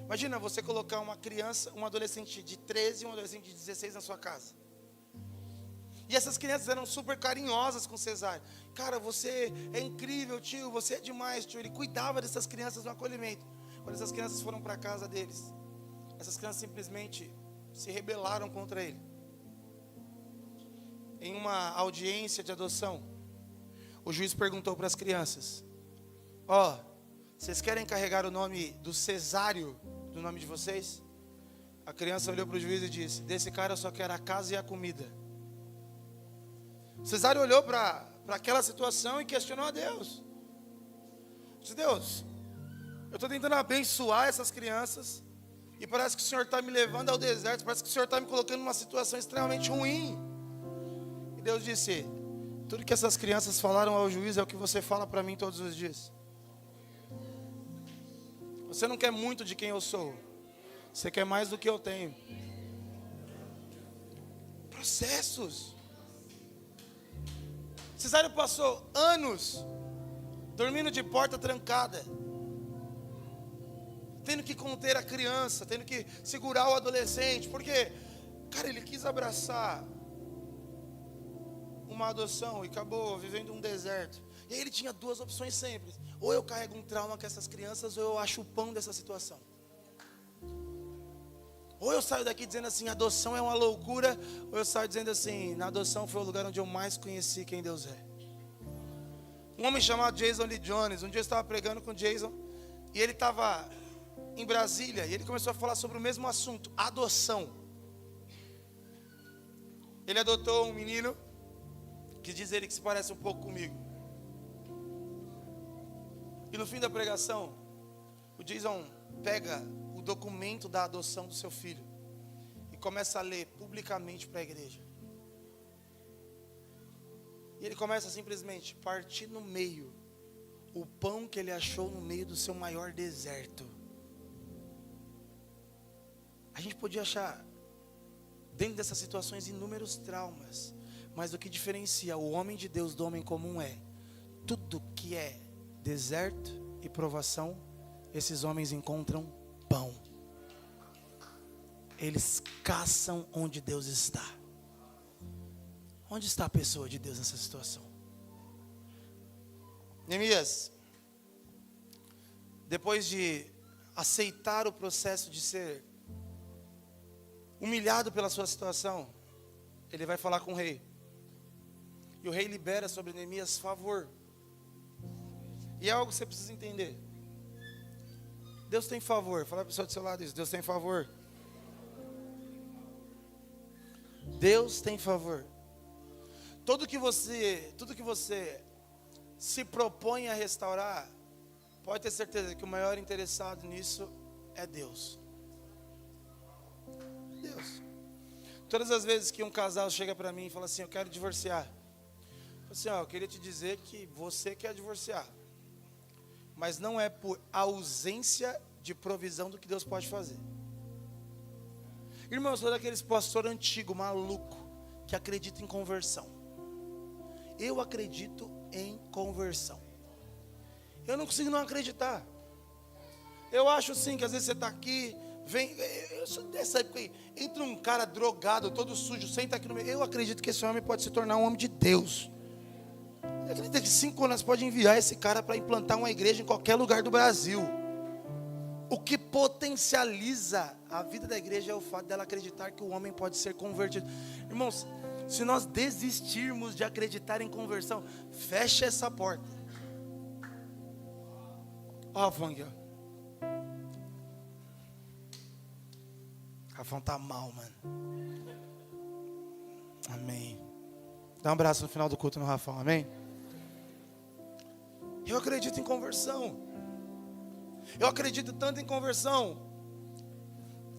A: Imagina você colocar uma criança, um adolescente de 13 e um adolescente de 16 na sua casa. E essas crianças eram super carinhosas com o Cesário. Cara, você é incrível, tio, você é demais, tio. Ele cuidava dessas crianças no acolhimento. Quando essas crianças foram para a casa deles, essas crianças simplesmente se rebelaram contra ele. Em uma audiência de adoção, o juiz perguntou para as crianças: vocês querem carregar o nome do Cesário no nome de vocês? A criança olhou para o juiz e disse: desse cara eu só quero a casa e a comida. Cesário olhou para aquela situação e questionou a Deus. Disse: Deus, eu estou tentando abençoar essas crianças e parece que o Senhor está me levando ao deserto, parece que o Senhor está me colocando numa situação extremamente ruim. E Deus disse: tudo que essas crianças falaram ao juiz é o que você fala para mim todos os dias. Você não quer muito de quem eu sou, você quer mais do que eu tenho. Processos. Cesário passou anos dormindo de porta trancada, tendo que conter a criança, tendo que segurar o adolescente, porque, cara, ele quis abraçar uma adoção e acabou vivendo um deserto. E aí ele tinha 2 opções sempre: ou eu carrego um trauma com essas crianças, ou eu acho o pão dessa situação. Ou eu saio daqui dizendo assim, adoção é uma loucura, ou eu saio dizendo assim, na adoção foi o lugar onde eu mais conheci quem Deus é. Um homem chamado Jason Lee Jones, um dia eu estava pregando com o Jason, e ele estava em Brasília, e ele começou a falar sobre o mesmo assunto, adoção. Ele adotou um menino, que diz ele que se parece um pouco comigo. E no fim da pregação, o Jason pega o documento da adoção do seu filho e começa a ler publicamente para a igreja. E ele começa simplesmente a partir no meio o pão que ele achou no meio do seu maior deserto. A gente podia achar dentro dessas situações inúmeros traumas, mas o que diferencia o homem de Deus do homem comum é tudo que é deserto e provação, esses homens encontram pão. Eles caçam onde Deus está. Onde está a pessoa de Deus nessa situação? Neemias, depois de aceitar o processo de ser humilhado pela sua situação, ele vai falar com o rei. E o rei libera sobre Neemias favor. E é algo que você precisa entender. Deus tem favor. Fala para a pessoa do seu lado isso. Deus tem favor. Deus tem favor. Tudo que você se propõe a restaurar, pode ter certeza que o maior interessado nisso é Deus. Deus. Todas as vezes que um casal chega para mim e fala assim, eu quero divorciar. Eu falo assim, eu queria te dizer que você quer divorciar. Mas não é por ausência de provisão do que Deus pode fazer. Irmão, eu sou daqueles pastor antigo, maluco, que acredita em conversão. Eu acredito em conversão. Eu não consigo não acreditar. Eu acho sim que às vezes você está aqui, vem, eu sou dessa época aí, entra um cara drogado, todo sujo, senta aqui no meio. Eu acredito que esse homem pode se tornar um homem de Deus. Eu acredito que 5 anos pode enviar esse cara para implantar uma igreja em qualquer lugar do Brasil. O que potencializa a vida da igreja é o fato dela acreditar que o homem pode ser convertido. Irmãos, se nós desistirmos de acreditar em conversão, fecha essa porta. Ó, Rafão aqui, ó. Rafão tá mal, mano. Amém. Dá um abraço no final do culto no Rafão, amém? Eu acredito em conversão. Eu acredito tanto em conversão,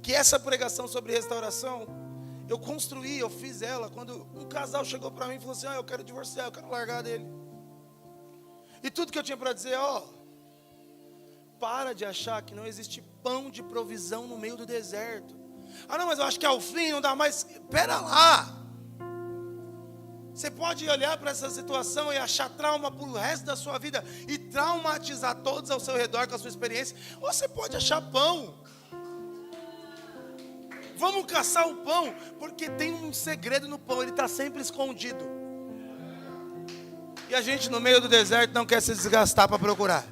A: que essa pregação sobre restauração, eu fiz ela, quando um casal chegou para mim e falou assim, eu quero divorciar, eu quero largar dele. E tudo que eu tinha para dizer, para de achar que não existe pão de provisão no meio do deserto. Ah não, mas eu acho que ao fim não dá mais. Pera lá. Você pode olhar para essa situação e achar trauma para o resto da sua vida e traumatizar todos ao seu redor com a sua experiência. Ou você pode achar pão. Vamos caçar o pão, porque tem um segredo no pão, ele está sempre escondido. E a gente no meio do deserto não quer se desgastar para procurar.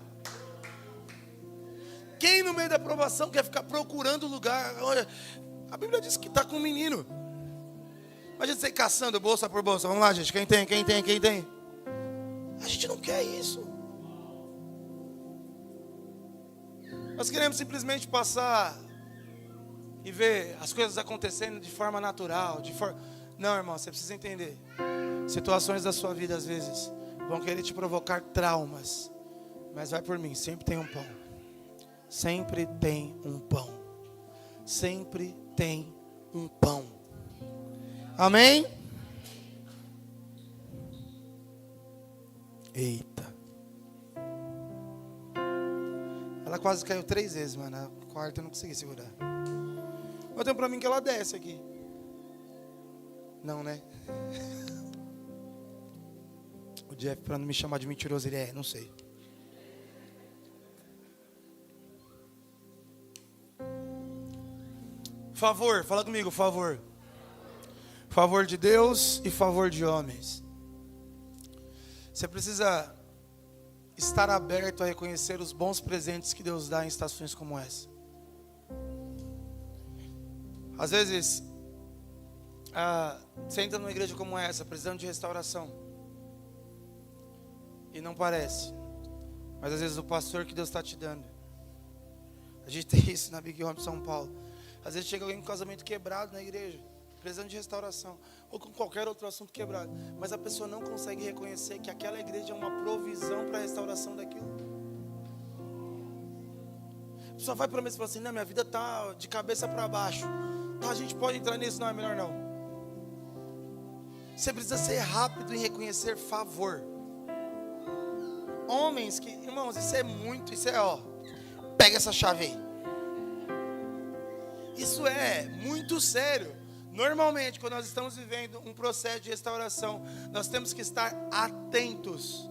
A: Quem no meio da provação quer ficar procurando lugar? Olha, a Bíblia diz que está com um menino. Imagina você caçando bolsa por bolsa. Vamos lá, gente. Quem tem? A gente não quer isso. Nós queremos simplesmente passar e ver as coisas acontecendo de forma natural. Não, irmão, você precisa entender. Situações da sua vida, às vezes, vão querer te provocar traumas. Mas vai por mim, sempre tem um pão. Sempre tem um pão. Sempre tem um pão. Amém? Eita. Ela quase caiu 3 vezes, mano. A quarta eu não consegui segurar. Mas tem pra mim que ela desce aqui. Não, né? O Jeff, pra não me chamar de mentiroso, ele não sei. Favor, fala comigo, favor. Favor de Deus e favor de homens. Você precisa estar aberto a reconhecer os bons presentes que Deus dá em estações como essa. Às vezes, você entra numa igreja como essa, precisando de restauração. E não parece. Mas às vezes o pastor que Deus está te dando. A gente tem isso na Big Home São Paulo. Às vezes chega alguém com casamento quebrado na igreja, precisando de restauração, ou com qualquer outro assunto quebrado, mas a pessoa não consegue reconhecer que aquela igreja é uma provisão para a restauração daquilo. A pessoa vai para mim e fala assim, não, minha vida está de cabeça para baixo. A gente pode entrar nisso, não, é melhor não. Você precisa ser rápido em reconhecer favor. Homens que, irmãos, isso é pega essa chave aí. Isso é muito sério. Normalmente, quando nós estamos vivendo um processo de restauração, nós temos que estar atentos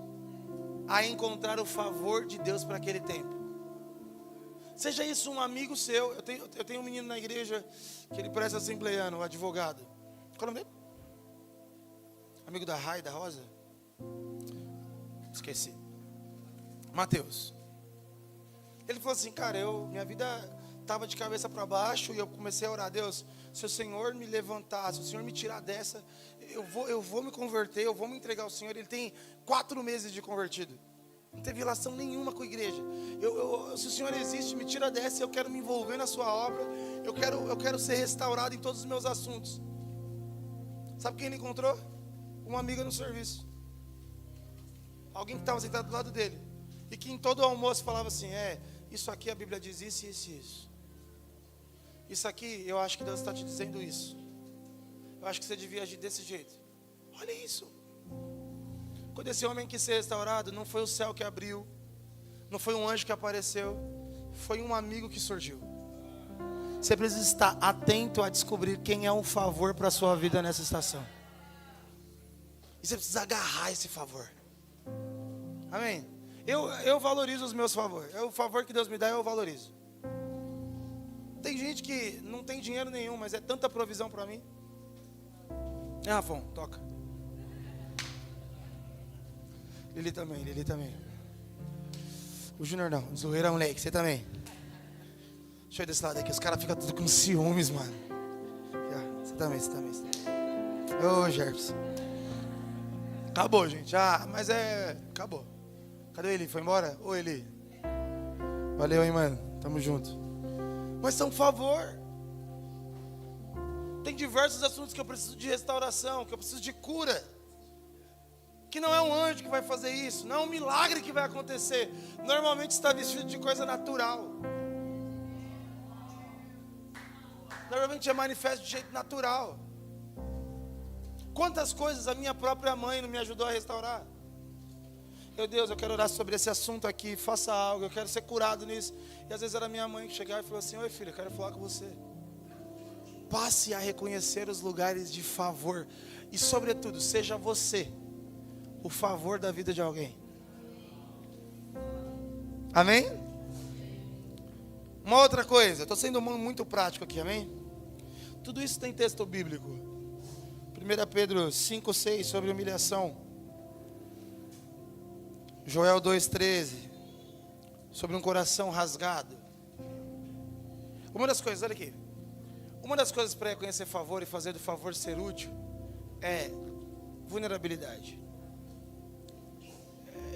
A: a encontrar o favor de Deus para aquele tempo. Seja isso um amigo seu. Eu tenho um menino na igreja que ele parece assembleiano, o advogado. Qual é o nome dele? Amigo da Rai, da Rosa? Esqueci. Mateus. Ele falou assim, cara, minha vida estava de cabeça para baixo e eu comecei a orar, Deus, se o Senhor me levantar, se o Senhor me tirar dessa, eu vou me converter, eu vou me entregar ao Senhor. Ele tem 4 meses de convertido, não teve relação nenhuma com a igreja. Se o Senhor existe, me tira dessa, eu quero me envolver na sua obra, eu quero ser restaurado em todos os meus assuntos. Sabe quem ele encontrou? Uma amiga no serviço, alguém que estava sentado do lado dele, e que em todo almoço falava assim, isso aqui a Bíblia diz isso, isso e isso. Isso aqui, eu acho que Deus está te dizendo isso. Eu acho que você devia agir desse jeito. Olha isso. Quando esse homem quis ser restaurado, não foi o céu que abriu, não foi um anjo que apareceu, foi um amigo que surgiu. Você precisa estar atento a descobrir quem é um favor para a sua vida nessa estação. E você precisa agarrar esse favor. Amém? Eu valorizo os meus favores. O favor que Deus me dá, eu valorizo. Tem gente que não tem dinheiro nenhum, mas é tanta provisão para mim. Rafão, toca. Lili também. O Júnior não, zoeira moleque, você também. Deixa eu ir desse lado aqui. Os caras ficam tudo com ciúmes, mano. Aqui, ó. Você também. Ô, Jefferson. Acabou, gente. Mas acabou. Cadê o Eli? Foi embora? Ô, Eli. Valeu, hein, mano. Tamo junto. Mas são favor. Tem diversos assuntos que eu preciso de restauração, que eu preciso de cura. Que não é um anjo que vai fazer isso, não é um milagre que vai acontecer. Normalmente está vestido de coisa natural. Normalmente é manifesto de jeito natural. Quantas coisas a minha própria mãe não me ajudou a restaurar? Meu Deus, eu quero orar sobre esse assunto aqui, faça algo, eu quero ser curado nisso. E às vezes era minha mãe que chegava e falou assim: oi filho, eu quero falar com você. Passe a reconhecer os lugares de favor. E sobretudo, seja você o favor da vida de alguém. Amém? Uma outra coisa, estou sendo muito prático aqui, amém? Tudo isso tem texto bíblico. 1 Pedro 5, 6, sobre humilhação. Joel 2,13, sobre um coração rasgado. Uma das coisas, olha aqui. Uma das coisas para reconhecer favor e fazer do favor ser útil é vulnerabilidade.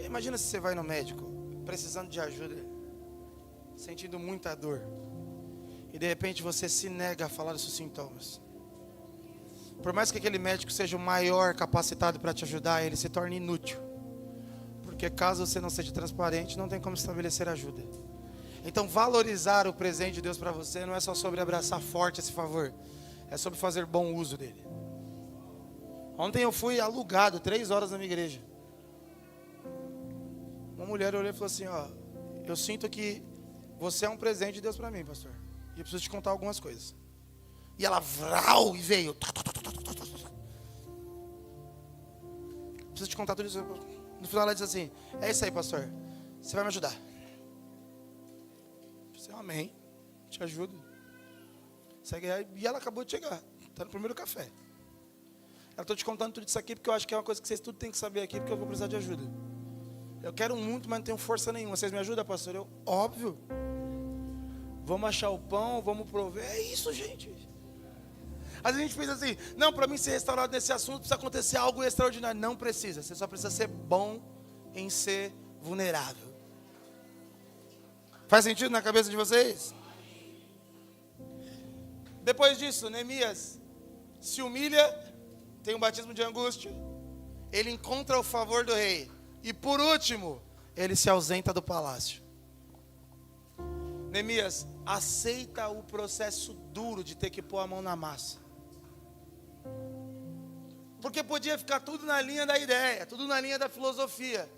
A: Imagina se você vai no médico, precisando de ajuda, sentindo muita dor, e de repente você se nega a falar dos seus sintomas. Por mais que aquele médico seja o maior capacitado para te ajudar, ele se torna inútil. Porque caso você não seja transparente, não tem como estabelecer ajuda. Então valorizar o presente de Deus para você não é só sobre abraçar forte esse favor, é sobre fazer bom uso dele. Ontem eu fui alugado 3 horas na minha igreja. Uma mulher olhou e falou assim: ó, eu sinto que você é um presente de Deus para mim, pastor, e eu preciso te contar algumas coisas. E ela vrau e veio. Preciso te contar tudo isso. No final ela disse assim: é isso aí, pastor, você vai me ajudar. Eu disse: amém, te ajudo. Segue aí. E ela acabou de chegar, está no primeiro café. Eu estou te contando tudo isso aqui porque eu acho que é uma coisa que vocês tudo têm que saber aqui, porque eu vou precisar de ajuda. Eu quero muito, mas não tenho força nenhuma. Vocês me ajudam, pastor? Eu, óbvio. Vamos achar o pão, vamos prover. É isso, gente. Às vezes a gente pensa assim: não, para mim ser restaurado nesse assunto precisa acontecer algo extraordinário. Não precisa, você só precisa ser bom em ser vulnerável. Faz sentido na cabeça de vocês? Depois disso, Neemias se humilha, tem um batismo de angústia, ele encontra o favor do rei, e por último, ele se ausenta do palácio. Neemias aceita o processo duro de ter que pôr a mão na massa. Porque podia ficar tudo na linha da ideia, tudo na linha da filosofia.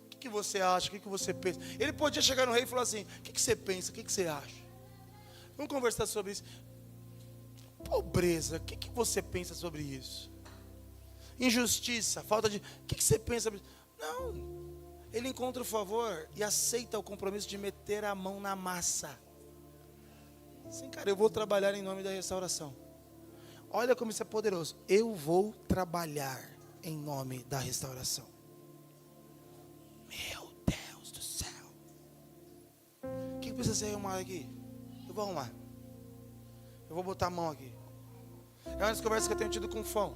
A: O que você acha? O que você pensa? Ele podia chegar no rei e falar assim: o que você pensa? O que você acha? Vamos conversar sobre isso. Pobreza, o que você pensa sobre isso? Injustiça, falta de... O que você pensa sobre isso? Não. Ele encontra o favor e aceita o compromisso de meter a mão na massa. Sim, cara, eu vou trabalhar em nome da restauração. Olha como isso é poderoso. Eu vou trabalhar em nome da restauração. Meu Deus do céu. O que precisa ser arrumado aqui? Eu vou arrumar. Eu vou botar a mão aqui. É uma das conversas que eu tenho tido com o Fão.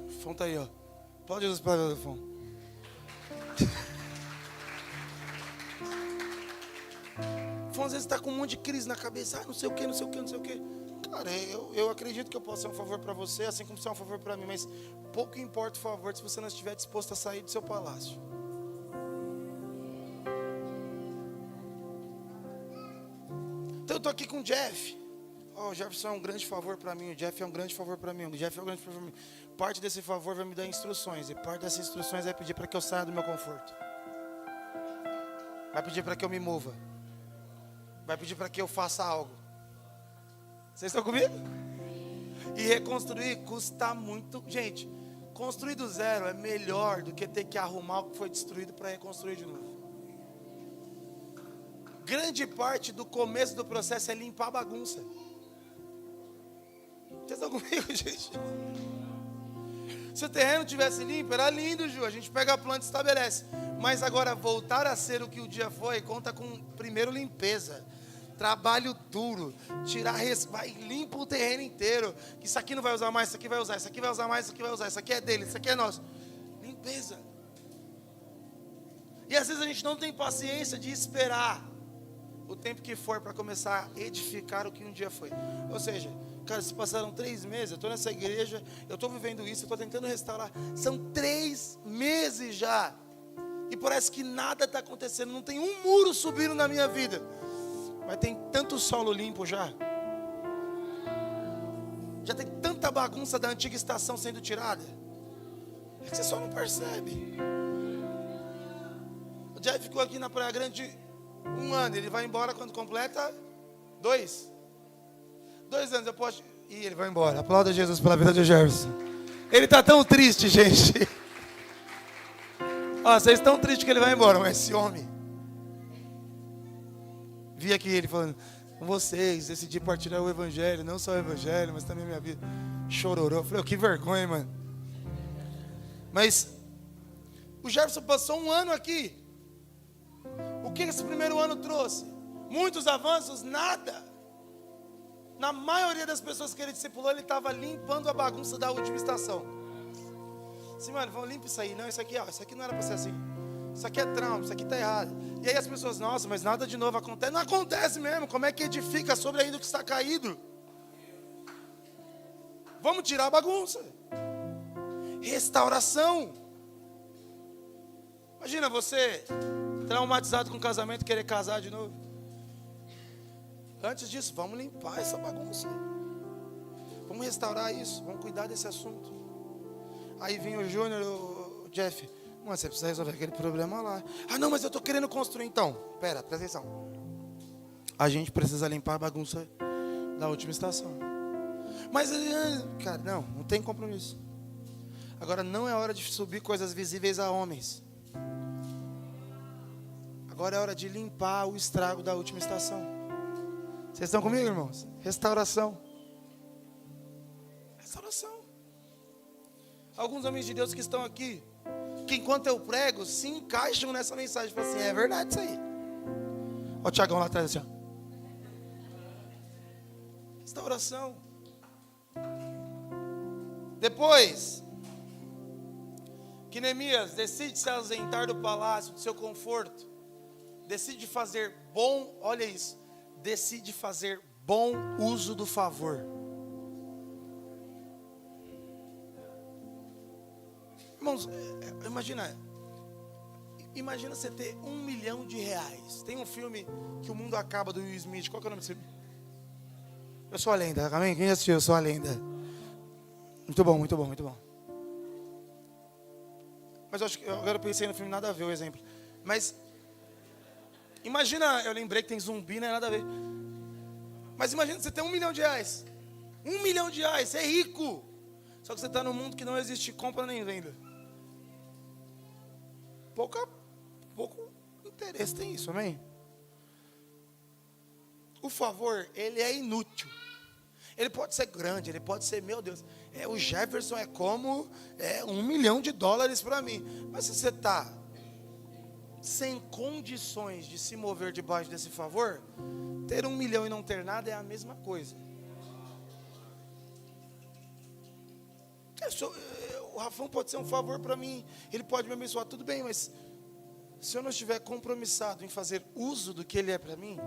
A: O Fão está aí, ó. Pode usar as palavras do Fão. O Fão às vezes está com um monte de crise na cabeça. Não sei o que, não sei o que, não sei o que. Cara, eu acredito que eu posso ser um favor para você, assim como você é um favor para mim, mas pouco importa o favor se você não estiver disposto a sair do seu palácio. Então eu estou aqui com o Jeff. O Jefferson é um grande favor para mim, o Jeff é um grande favor para mim, o Jeff é um grande favor para mim. Parte desse favor vai me dar instruções, e parte dessas instruções vai pedir para que eu saia do meu conforto. Vai pedir para que eu me mova. Vai pedir para que eu faça algo. Vocês estão comigo? E reconstruir custa muito. Gente, construir do zero é melhor do que ter que arrumar o que foi destruído para reconstruir de novo. Grande parte do começo do processo é limpar a bagunça. Vocês estão comigo, gente? Se o terreno tivesse limpo, era lindo, Ju. A gente pega a planta e estabelece. Mas agora, voltar a ser o que o dia foi, conta com, primeiro, limpeza. trabalho duro, vai, limpa o terreno inteiro. Isso aqui não vai usar mais, isso aqui vai usar, isso aqui vai usar mais, isso aqui vai usar, isso aqui é dele, isso aqui é nosso. Limpeza. E às vezes a gente não tem paciência de esperar o tempo que for para começar a edificar o que um dia foi. Ou seja, cara, se passaram 3 meses, eu estou nessa igreja, eu estou vivendo isso, eu estou tentando restaurar. São 3 meses já. E parece que nada está acontecendo, não tem um muro subindo na minha vida. Mas tem tanto solo limpo já. Já tem tanta bagunça da antiga estação sendo tirada. É que você só não percebe. O Jeff ficou aqui na Praia Grande 1 ano, ele vai embora quando completa 2 anos. Eu posso... E ele vai embora. Aplauda Jesus pela vida de Jefferson. Ele está tão triste, gente. Ó, vocês estão tristes que ele vai embora, mas esse homem... Vi aqui ele falando, com vocês, decidi partilhar o evangelho, não só o evangelho, mas também a minha vida. Chororou. Eu falei, que vergonha, mano. Mas o Jefferson passou 1 ano aqui. O que esse primeiro ano trouxe? Muitos avanços? Nada. Na maioria das pessoas que ele discipulou, ele estava limpando a bagunça da última estação. Assim, mano, vamos limpar isso aí. Não, isso aqui, ó, isso aqui não era para ser assim. Isso aqui é trauma, isso aqui está errado. E aí as pessoas, nossa, mas nada de novo acontece. Não acontece mesmo. Como é que edifica sobre ainda o que está caído? Vamos tirar a bagunça. Restauração. Imagina você traumatizado com casamento, querer casar de novo. Antes disso, vamos limpar essa bagunça. Vamos restaurar isso. Vamos cuidar desse assunto. Aí vem o Júnior, o Jeff. Mano, você precisa resolver aquele problema lá. Ah, não, mas eu estou querendo construir. Então, pera, presta atenção. A gente precisa limpar a bagunça da última estação. Mas, cara, não tem compromisso. Agora não é hora de subir coisas visíveis a homens. Agora é hora de limpar o estrago da última estação. Vocês estão comigo, irmãos? Restauração. Restauração. Alguns homens de Deus que estão aqui, que enquanto eu prego, se encaixam nessa mensagem. Falam assim, é verdade isso aí. Olha o Tiagão lá atrás assim, ó. Restauração. Depois que Neemias decide se ausentar do palácio, do seu conforto, decide fazer olha isso, decide fazer bom uso do favor. Irmãos, imagina você ter R$1 milhão. Tem um filme que o mundo acaba do Will Smith. Qual que é o nome desse filme? Eu Sou a Lenda, amém? Quem já assistiu Eu Sou a Lenda? Muito bom, muito bom, muito bom. Mas agora eu pensei no filme, nada a ver o exemplo. Mas imagina, eu lembrei que tem zumbi, não é nada a ver. Mas imagina você ter R$1 milhão. R$1 milhão, você é rico. Só que você está num mundo que não existe compra nem venda. Pouco interesse tem isso, amém? O favor, ele é inútil. Ele pode ser grande, ele pode ser, meu Deus, o Jefferson é como $1 milhão para mim. Mas se você está sem condições de se mover debaixo desse favor, ter 1 milhão e não ter nada é a mesma coisa. O Rafão pode ser um favor para mim, ele pode me abençoar, tudo bem, mas se eu não estiver compromissado em fazer uso do que ele é para mim,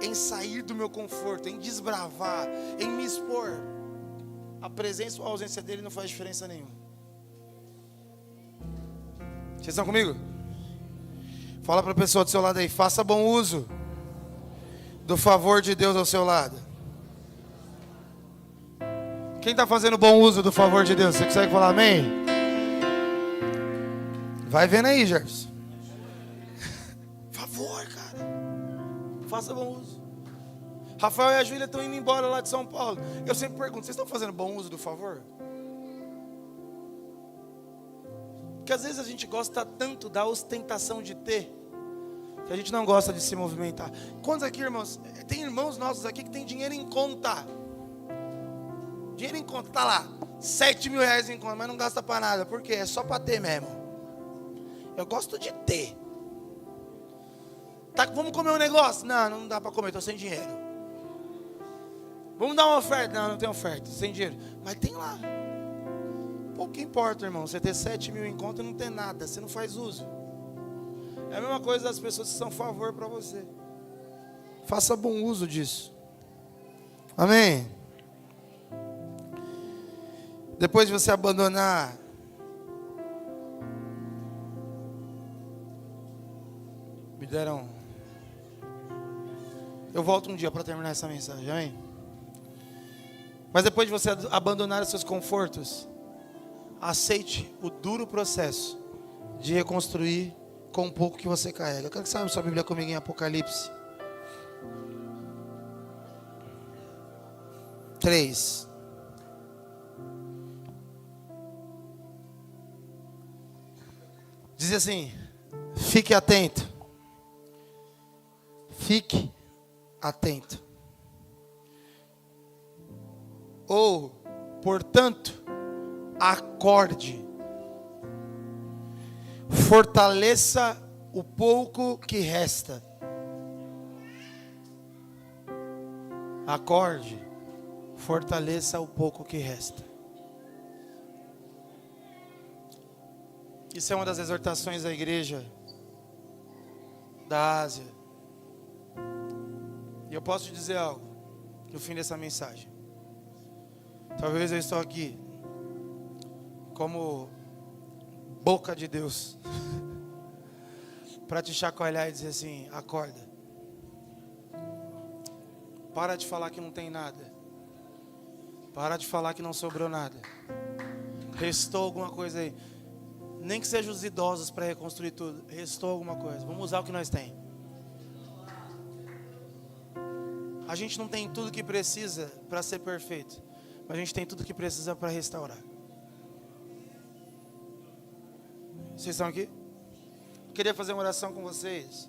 A: em sair do meu conforto, em desbravar, em me expor, a presença ou a ausência dele não faz diferença nenhuma. Vocês estão comigo? Fala para a pessoa do seu lado aí, faça bom uso do favor de Deus ao seu lado. Quem está fazendo bom uso do favor de Deus? Você consegue falar amém? Vai vendo aí, Jefferson. Favor, cara. Faça bom uso. Rafael e a Júlia estão indo embora lá de São Paulo. Eu sempre pergunto, vocês estão fazendo bom uso do favor? Porque às vezes a gente gosta tanto da ostentação de ter, que a gente não gosta de se movimentar. Quantos aqui, irmãos? Tem irmãos nossos aqui que tem dinheiro em conta. Dinheiro em conta, tá lá, R$7 mil em conta, mas não gasta para nada. Por quê? É só para ter mesmo. Eu gosto de ter. Tá, vamos comer um negócio? Não dá para comer, estou sem dinheiro. Vamos dar uma oferta? Não tem oferta, sem dinheiro. Mas tem lá. Pouco importa, irmão. Você ter 7 mil em conta e não ter nada, você não faz uso. É a mesma coisa das pessoas que são a favor para você. Faça bom uso disso. Amém? Depois de você abandonar me deram. Eu volto um dia para terminar essa mensagem, amém? Mas depois de você abandonar os seus confortos, aceite o duro processo de reconstruir com o pouco que você carrega. Eu quero que você abra sua Bíblia comigo em Apocalipse 3. Diz assim: fique atento. Fique atento. Ou, portanto, acorde. Fortaleça o pouco que resta. Acorde. Fortaleça o pouco que resta. Isso é uma das exortações da igreja da Ásia. E eu posso te dizer algo no fim dessa mensagem. Talvez eu estou aqui como boca de Deus para te chacoalhar e dizer assim: acorda. Para de falar que não tem nada. Para de falar que não sobrou nada. Restou alguma coisa aí. Nem que sejam os idosos para reconstruir tudo. Restou alguma coisa. Vamos usar o que nós temos. A gente não tem tudo que precisa para ser perfeito, mas a gente tem tudo que precisa para restaurar. Vocês estão aqui? Eu queria fazer uma oração com vocês.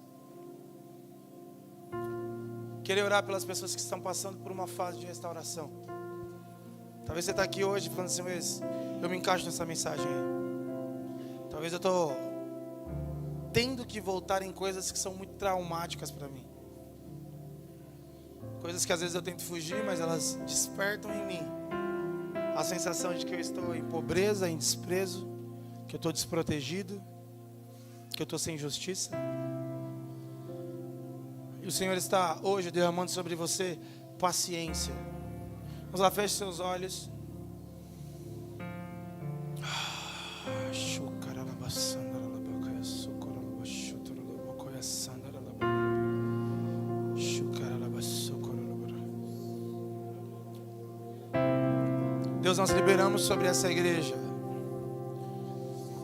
A: Queria orar pelas pessoas que estão passando por uma fase de restauração. Talvez você está aqui hoje falando assim: mas eu me encaixo nessa mensagem aí. Talvez eu estou tendo que voltar em coisas que são muito traumáticas para mim. Coisas que às vezes eu tento fugir, mas elas despertam em mim a sensação de que eu estou em pobreza, em desprezo, que eu estou desprotegido, que eu estou sem justiça. E o Senhor está hoje derramando sobre você paciência. Vamos lá, feche seus olhos. Deus, nós liberamos sobre essa igreja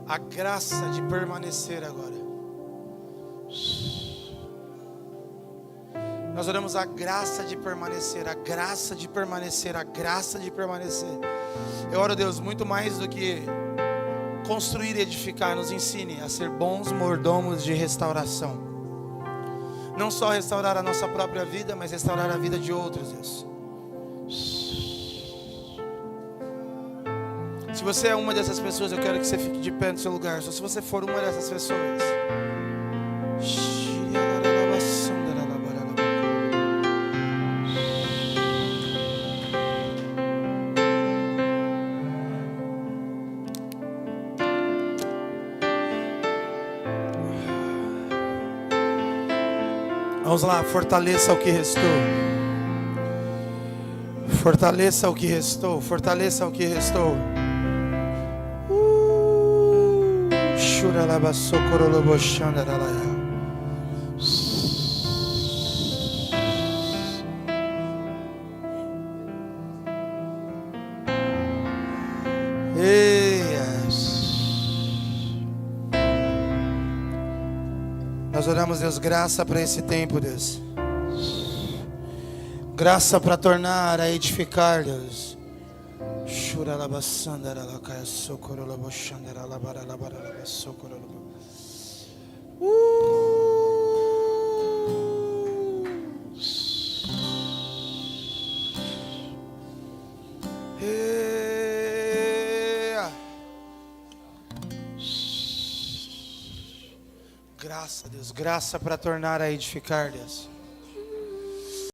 A: a graça de permanecer agora. Nós oramos a graça de permanecer, a graça de permanecer, a graça de permanecer. Eu oro, Deus, muito mais do que construir e edificar, nos ensine a ser bons mordomos de restauração. Não só restaurar a nossa própria vida, mas restaurar a vida de outros, Deus. Se você é uma dessas pessoas, eu quero que você fique de pé no seu lugar. Só se você for uma dessas pessoas. Vamos lá, fortaleça o que restou. Fortaleça o que restou. Fortaleça o que restou. Nós oramos, Deus, graça para esse tempo, Deus. Graça para tornar a edificar, Deus. Graça, Deus. Graça para tornar a edificar, Deus.